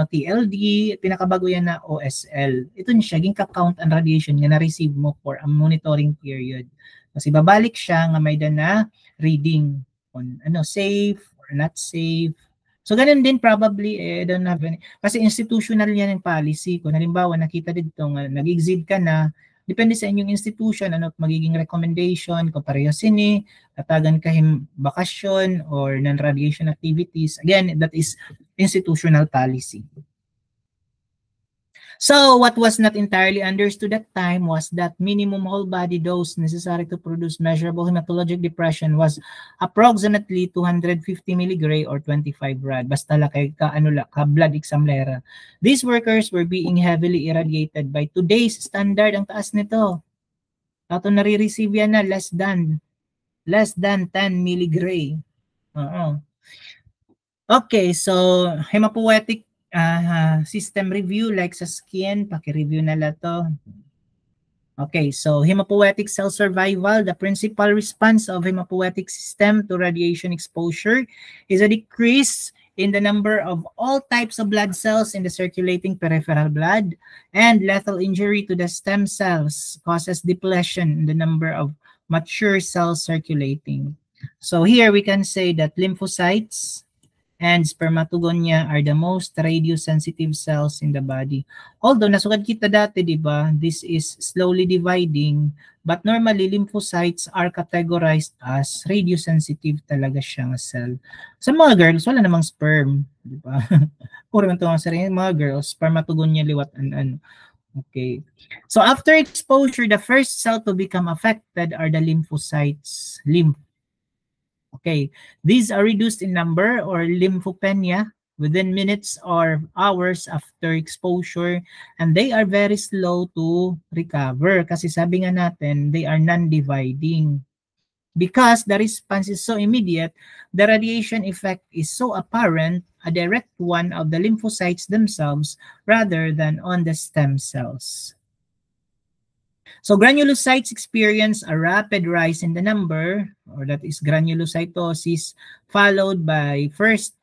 TLD, pinakabago yan na OSL. Ito siya, ginka-count ang radiation nga na-receive mo for a monitoring period. Kasi babalik siya nga may na reading on safe or not safe. So ganun din probably I don't have any, kasi institutional yan yung policy. Kung halimbawa nakita dito nga nag-exceed ka na, depende sa inyong institution ano magiging recommendation kung pareho sini tatagan ka bakasyon or non-radiation activities. Again, that is institutional policy. So what was not entirely understood at time was that minimum whole body dose necessary to produce measurable hematologic depression was approximately 250 milligray or 25 rad. Basta lakay ka blood exam lera. These workers were being heavily irradiated by today's standard. Ang taas nito. Ato nare-receive yan na less than 10 milligray. Okay, so hematopoietic system review like sa skin, paki-review na to. Okay, so hematopoietic cell survival, the principal response of hematopoietic system to radiation exposure is a decrease in the number of all types of blood cells in the circulating peripheral blood, and lethal injury to the stem cells causes depletion in the number of mature cells circulating. So here we can say that lymphocytes and spermatogonia are the most radiosensitive cells in the body. Although nasugad kita dati, di ba, this is slowly dividing, but normally lymphocytes are categorized as radiosensitive talaga siyang cell. Sa mga girls, wala namang sperm, di ba? Puro man ito ang sarili, mga girls, spermatogonia liwat and okay. So after exposure, the first cell to become affected are the lymphocytes, Okay, these are reduced in number or lymphopenia within minutes or hours after exposure, and they are very slow to recover kasi sabi nga natin, they are non-dividing. Because the response is so immediate, the radiation effect is so apparent, a direct one of the lymphocytes themselves rather than on the stem cells. So granulocytes experience a rapid rise in the number, or that is granulocytosis, followed first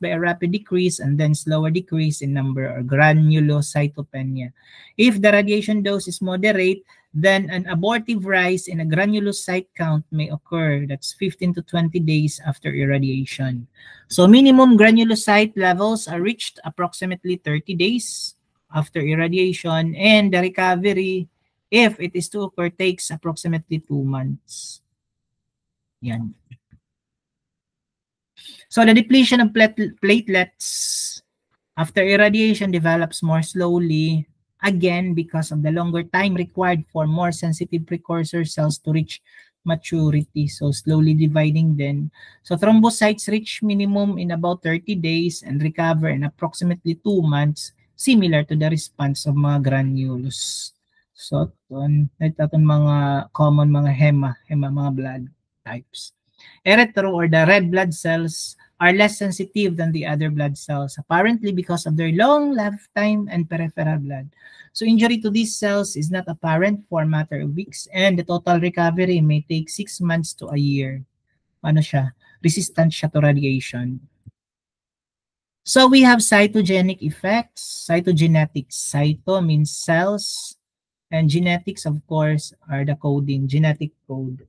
by a rapid decrease and then slower decrease in number, or granulocytopenia. If the radiation dose is moderate, then an abortive rise in a granulocyte count may occur. That's 15 to 20 days after irradiation. So minimum granulocyte levels are reached approximately 30 days after irradiation, and the recovery, if it is to occur, takes approximately 2 months. Yan. So the depletion of platelets after irradiation develops more slowly, again because of the longer time required for more sensitive precursor cells to reach maturity. So slowly dividing then. So thrombocytes reach minimum in about 30 days and recover in approximately 2 months, similar to the response of mga granules. So, ito mga common mga mga blood types. Erythro or the red blood cells are less sensitive than the other blood cells, apparently because of their long lifetime and peripheral blood. So injury to these cells is not apparent for a matter of weeks, and the total recovery may take 6 months to a year. Ano siya? Resistant siya to radiation. So we have cytogenic effects, cytogenetics. Cyto means cells, and genetics, of course, are the coding, genetic code.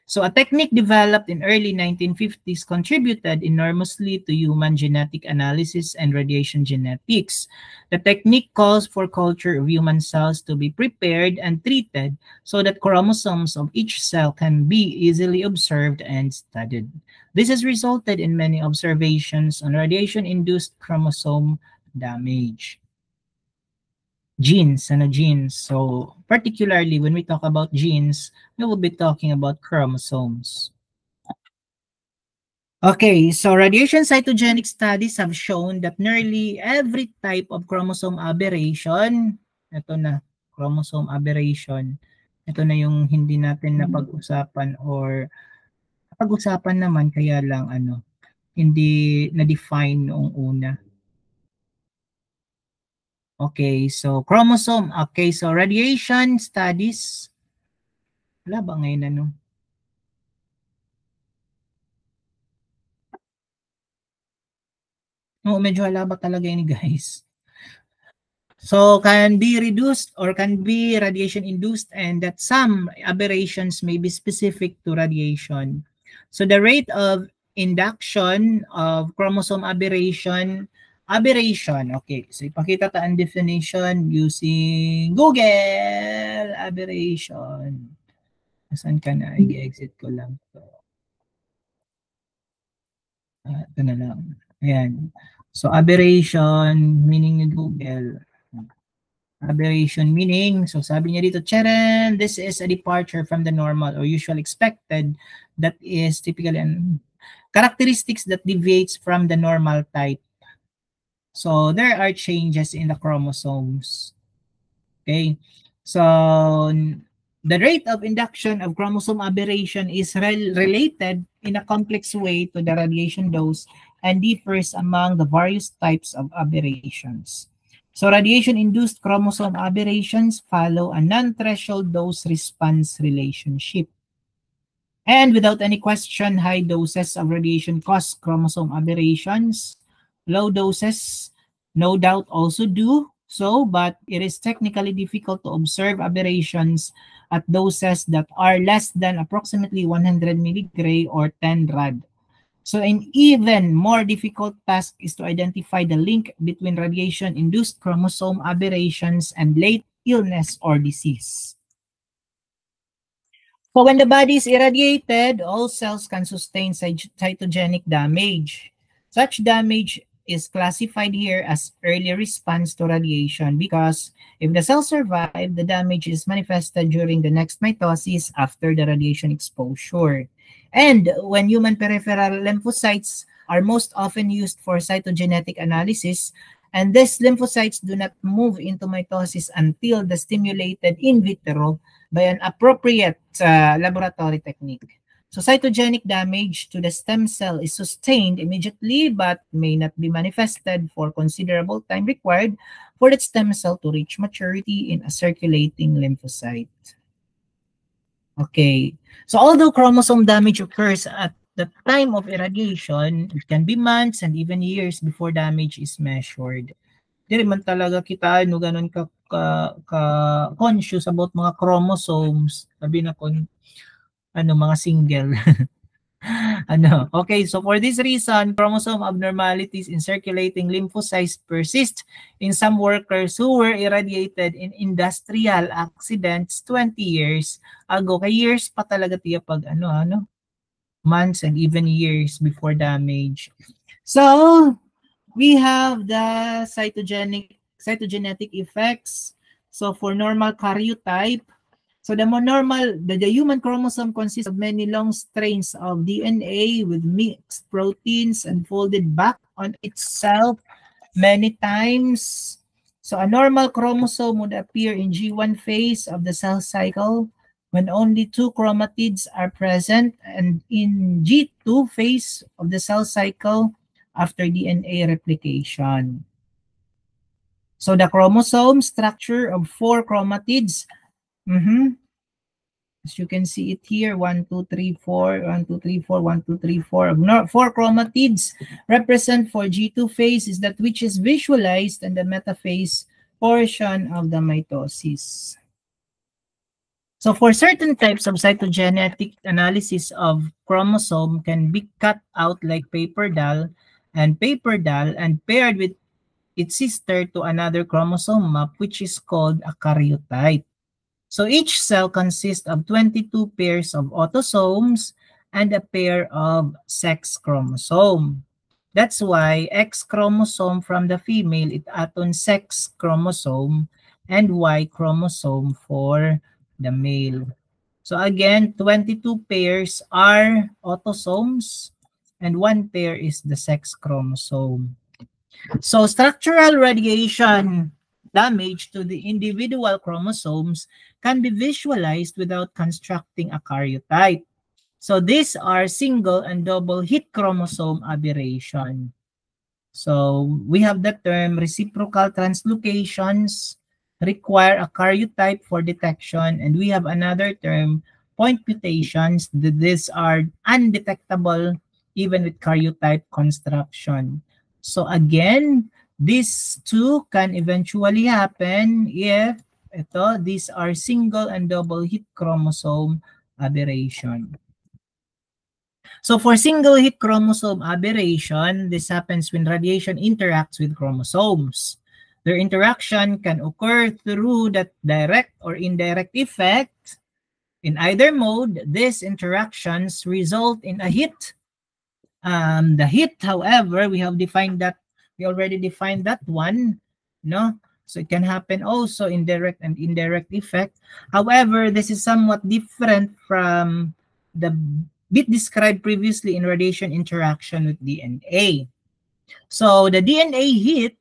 So a technique developed in early 1950s contributed enormously to human genetic analysis and radiation genetics. The technique calls for culture of human cells to be prepared and treated so that chromosomes of each cell can be easily observed and studied. This has resulted in many observations on radiation-induced chromosome damage. Genes. So particularly when we talk about genes, we will be talking about chromosomes. Okay, so radiation cytogenic studies have shown that nearly every type of chromosome aberration, ito na, chromosome aberration, ito na yung hindi natin napag-usapan or napag-usapan naman kaya lang hindi na-define noong una. Okay, so chromosome. Okay, so radiation studies. Wala ba ngayon medyo wala ba talaga yun guys? So can be reduced or can be radiation induced, and that some aberrations may be specific to radiation. So the rate of induction of chromosome aberration, okay, so ipakita ta ang definition using Google. Aberration. Asan ka na? I-exit ko lang to. Ito na lang. Ayan. So aberration, meaning ni Google. Aberration meaning, so sabi niya dito, Cheren, this is a departure from the normal or usual expected that is typically characteristics that deviates from the normal type. So there are changes in the chromosomes. Okay, so the rate of induction of chromosome aberration is related in a complex way to the radiation dose and differs among the various types of aberrations. So radiation-induced chromosome aberrations follow a non-threshold dose-response relationship. And without any question, high doses of radiation cause chromosome aberrations. Low doses, no doubt, also do so, but it is technically difficult to observe aberrations at doses that are less than approximately 100 milligray or 10 rad. So an even more difficult task is to identify the link between radiation-induced chromosome aberrations and late illness or disease. So when the body is irradiated, all cells can sustain cytogenic damage. Such damage is classified here as early response to radiation because if the cells survive, the damage is manifested during the next mitosis after the radiation exposure. And when human peripheral lymphocytes are most often used for cytogenetic analysis, and these lymphocytes do not move into mitosis until the stimulated in vitro by an appropriate laboratory technique. So cytogenic damage to the stem cell is sustained immediately but may not be manifested for considerable time required for the stem cell to reach maturity in a circulating lymphocyte. Okay, so although chromosome damage occurs at the time of irradiation, it can be months and even years before damage is measured. Di man talaga kita no ganun ka conscious about mga chromosomes, sabi na kon mga single. Okay, so for this reason, chromosome abnormalities in circulating lymphocytes persist in some workers who were irradiated in industrial accidents 20 years ago. Kay years pa talaga tiya pag months and even years before damage. So we have the cytogenetic effects. So for normal karyotype, so the human chromosome consists of many long strains of DNA with mixed proteins and folded back on itself many times. So a normal chromosome would appear in G1 phase of the cell cycle when only 2 chromatids are present, and in G2 phase of the cell cycle after DNA replication. So the chromosome structure of 4 chromatids. As you can see it here, 1, 2, 3, 4, 1, 2, 3, 4, 1, 2, 3, 4. 4 chromatids represent for G2 phase is that which is visualized in the metaphase portion of the mitosis. So for certain types of cytogenetic analysis of chromosome can be cut out like paper doll and paired with its sister to another chromosome map, which is called a karyotype. So each cell consists of 22 pairs of autosomes and a pair of sex chromosome. That's why X chromosome from the female is aton sex chromosome and Y chromosome for the male. So again, 22 pairs are autosomes and 1 pair is the sex chromosome. So structural radiation damage to the individual chromosomes can be visualized without constructing a karyotype. So these are single and double hit chromosome aberration. So we have the term reciprocal translocations require a karyotype for detection, and we have another term point mutations. These are undetectable even with karyotype construction. So again, These two can eventually happen if these are single and double hit chromosome aberration. So for single hit chromosome aberration, this happens when radiation interacts with chromosomes. Their interaction can occur through that direct or indirect effect. In either mode, these interactions result in a hit. The hit, however, we already defined that one, no? So it can happen also in direct and indirect effect. However, this is somewhat different from the bit described previously in radiation interaction with DNA. So the DNA hit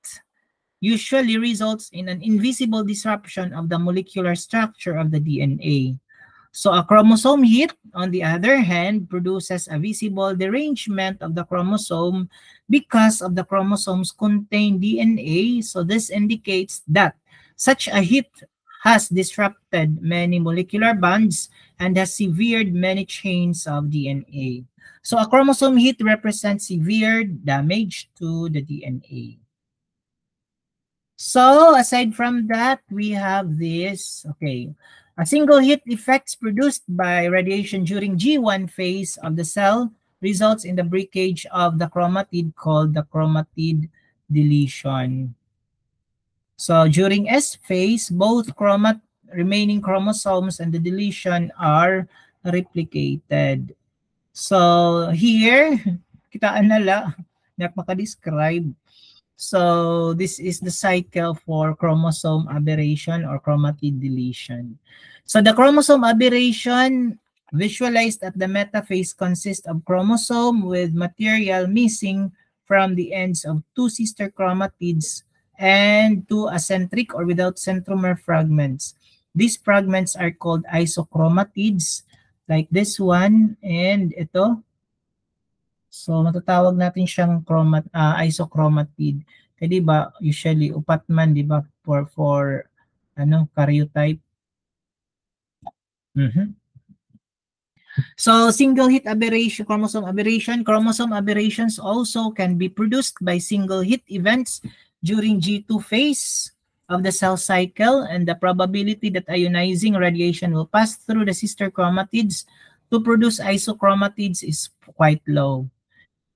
usually results in an invisible disruption of the molecular structure of the DNA. So a chromosome hit, on the other hand, produces a visible derangement of the chromosome because of the chromosomes contain DNA. So this indicates that such a hit has disrupted many molecular bonds and has severed many chains of DNA. So a chromosome hit represents severe damage to the DNA. So aside from that, we have this, okay. A single hit effects produced by radiation during G1 phase of the cell results in the breakage of the chromatid called the chromatid deletion. So during S phase, both remaining chromosomes and the deletion are replicated. So here, kitaan nala, nakaka-describe. So this is the cycle for chromosome aberration or chromatid deletion. So the chromosome aberration visualized at the metaphase consists of chromosome with material missing from the ends of two sister chromatids and two acentric or without centromere fragments. These fragments are called isochromatids, like this one and ito. So matatawag natin siyang isochromatid. Kaya di ba usually upat man di ba for karyotype. So single hit aberration, chromosome aberrations also can be produced by single hit events during G2 phase of the cell cycle, and the probability that ionizing radiation will pass through the sister chromatids to produce isochromatids is quite low.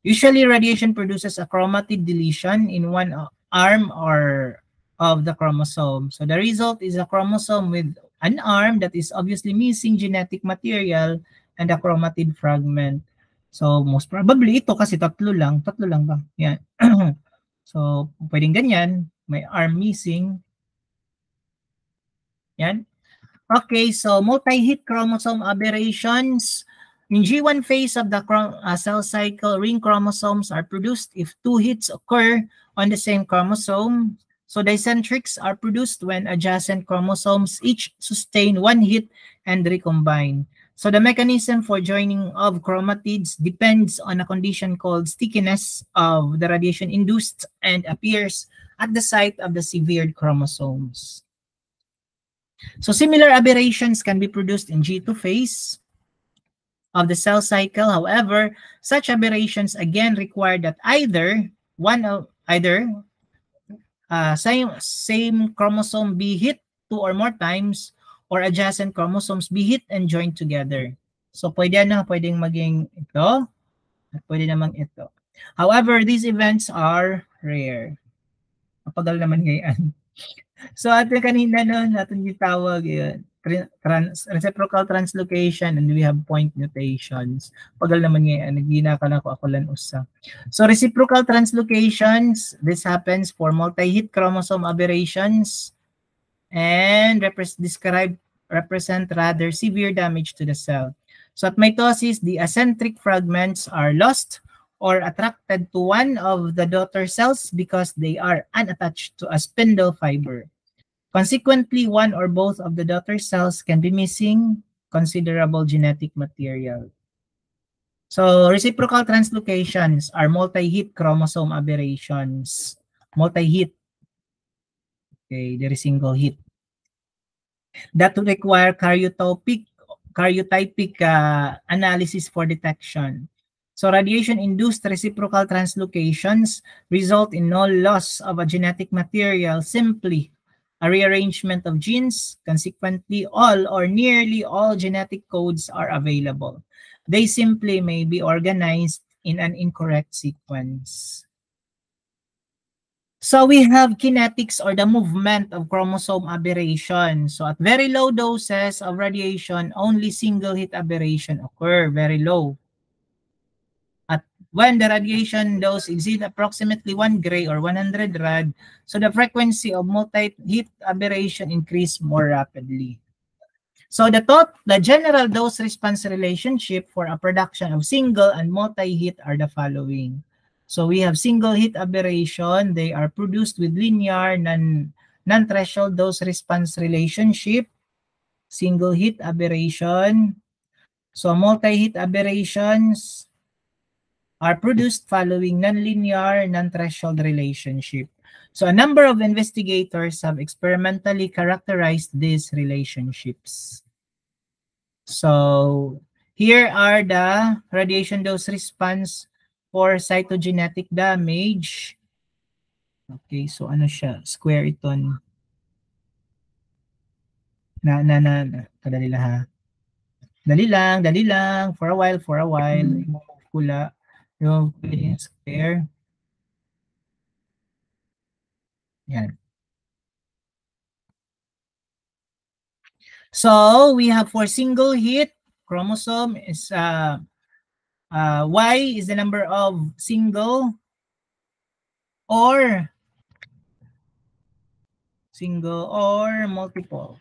Usually, radiation produces a chromatid deletion in one arm or of the chromosome. So the result is a chromosome with an arm that is obviously missing genetic material and a chromatid fragment. So most probably ito kasi tatlo lang ba? Yan. So pwedeng ganyan, may arm missing. Yan. Okay, so multi-hit chromosome aberrations. In G1 phase of the cell cycle, ring chromosomes are produced if two hits occur on the same chromosome. So dicentrics are produced when adjacent chromosomes each sustain one hit and recombine. So the mechanism for joining of chromatids depends on a condition called stickiness of the radiation induced and appears at the site of the severed chromosomes. So similar aberrations can be produced in G2 phase of the cell cycle. However, such aberrations again require that same chromosome be hit 2 or more times or adjacent chromosomes be hit and joined together. So pwedeng maging ito at pwede namang ito. However, these events are rare. Mapagal naman ngayon. So atin kanina natin gitawag yun. Reciprocal translocation, and we have point mutations. Pagal naman ngayon, nagdinakala ko ako lang usa. So reciprocal translocations, this happens for multi-hit chromosome aberrations and represent rather severe damage to the cell. So at mitosis, the acentric fragments are lost or attracted to one of the daughter cells because they are unattached to a spindle fiber. Consequently, one or both of the daughter cells can be missing considerable genetic material. So reciprocal translocations are multi-hit chromosome aberrations. Multi-hit. Okay, there is single hit. That would require karyotypic analysis for detection. So radiation-induced reciprocal translocations result in no loss of a genetic material, simply a rearrangement of genes. Consequently, all or nearly all genetic codes are available. They simply may be organized in an incorrect sequence. So we have kinetics, or the movement of chromosome aberration. So at very low doses of radiation, only single hit aberration occur, very low. When the radiation dose exceeds approximately 1 gray or 100 rad, so the frequency of multi-hit aberration increase more rapidly. So the general dose-response relationship for a production of single and multi-hit are the following. So we have single-hit aberration. They are produced with linear, non-threshold dose-response relationship. Single-hit aberration. So multi-hit aberrations are produced following nonlinear, non-threshold relationship. So a number of investigators have experimentally characterized these relationships. So here are the radiation dose response for cytogenetic damage. Okay, so ano siya? Square ito. Kadali lang ha. Dali lang. For a while. Kula. Yung square. Yan. So we have for single hit chromosome is Y is the number of single or multiple.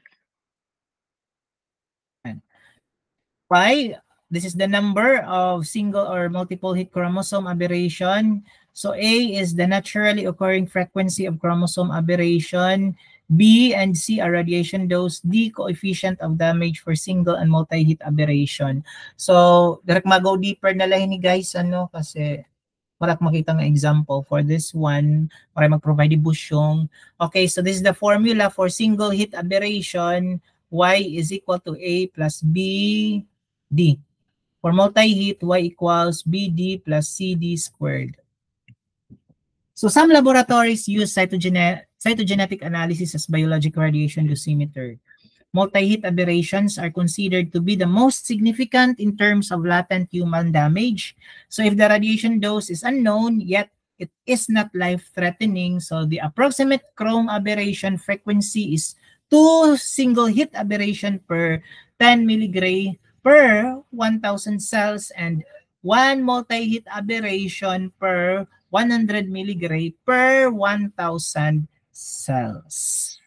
Y, this is the number of single or multiple hit chromosome aberration. So A is the naturally occurring frequency of chromosome aberration. B and C are radiation dose. D, coefficient of damage for single and multi-hit aberration. So, direct mag-go deeper na lang ni guys, kasi para makita ng example for this one, para mag-provide busyong. Okay, so this is the formula for single hit aberration. Y is equal to A plus B, D. For multi-hit, Y equals BD plus CD squared. So some laboratories use cytogenetic analysis as biological radiation dosimeter. Multi-hit aberrations are considered to be the most significant in terms of latent human damage. So if the radiation dose is unknown, yet it is not life-threatening, so the approximate chrome aberration frequency is 2 single-hit aberration per 10 milligray per 1,000 cells and 1 multi-hit aberration per 100 milligray per 1,000 cells.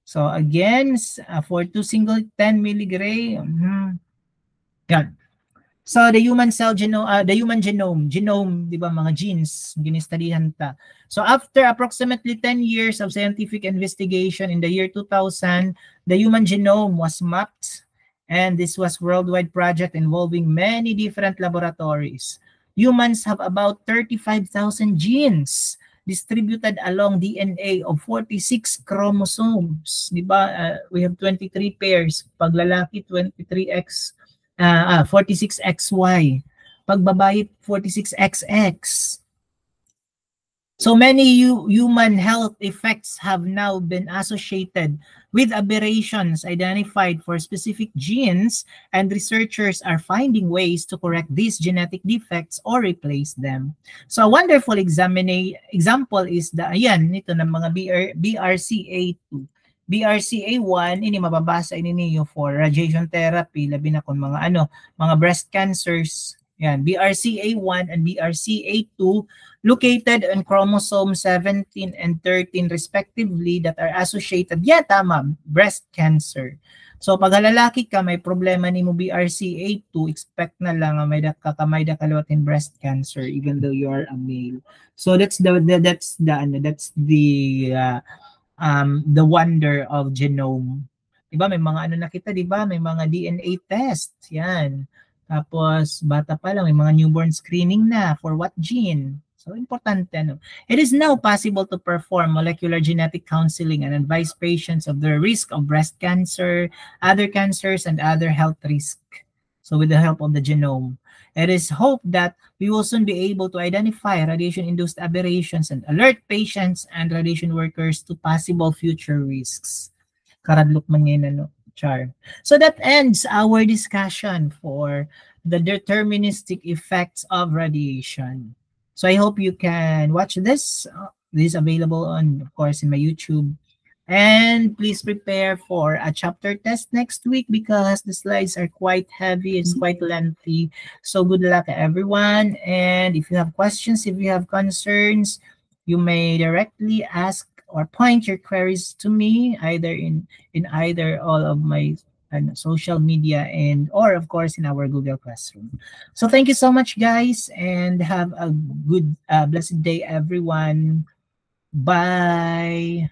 So again, for 2 single 10 milligray, yan. So the human genome, di ba, mga genes, ginistudihan ta. So after approximately 10 years of scientific investigation in the year 2000, the human genome was mapped, and this was a worldwide project involving many different laboratories. Humans have about 35,000 genes distributed along DNA of 46 chromosomes. Diba? We have 23 pairs. Pag lalaki, 46XY. Pag babae, 46XX. So many human health effects have now been associated with aberrations identified for specific genes, and researchers are finding ways to correct these genetic defects or replace them. So a wonderful example is nito ng mga BRCA2. BRCA1, ini mababasa niyo for radiation therapy, labi na kung mga breast cancers. Yan, BRCA1 and BRCA2 located on chromosome 17 and 13 respectively that are associated, breast cancer. So pag lalaki ka, may problema ni mo BRCA2, expect na lang may kaliwatin breast cancer even though you are a male. So that's the wonder of genome. Diba may mga nakita, diba? May mga DNA test. Yan. Tapos, bata pa lang, may mga newborn screening na for what gene. So, importante. It is now possible to perform molecular genetic counseling and advise patients of their risk of breast cancer, other cancers, and other health risks. So with the help of the genome, it is hoped that we will soon be able to identify radiation-induced aberrations and alert patients and radiation workers to possible future risks. Karadlok man ngayon, ano, Char. So that ends our discussion for the deterministic effects of radiation. So I hope you can watch this. This is available on, of course, in my YouTube. And please prepare for a chapter test next week because the slides are quite heavy. It's quite lengthy. So good luck, everyone. And if you have questions, if you have concerns, you may directly ask or point your queries to me either in either all of my social media and or of course in our Google Classroom. So thank you so much, guys, and have a good blessed day, everyone. Bye.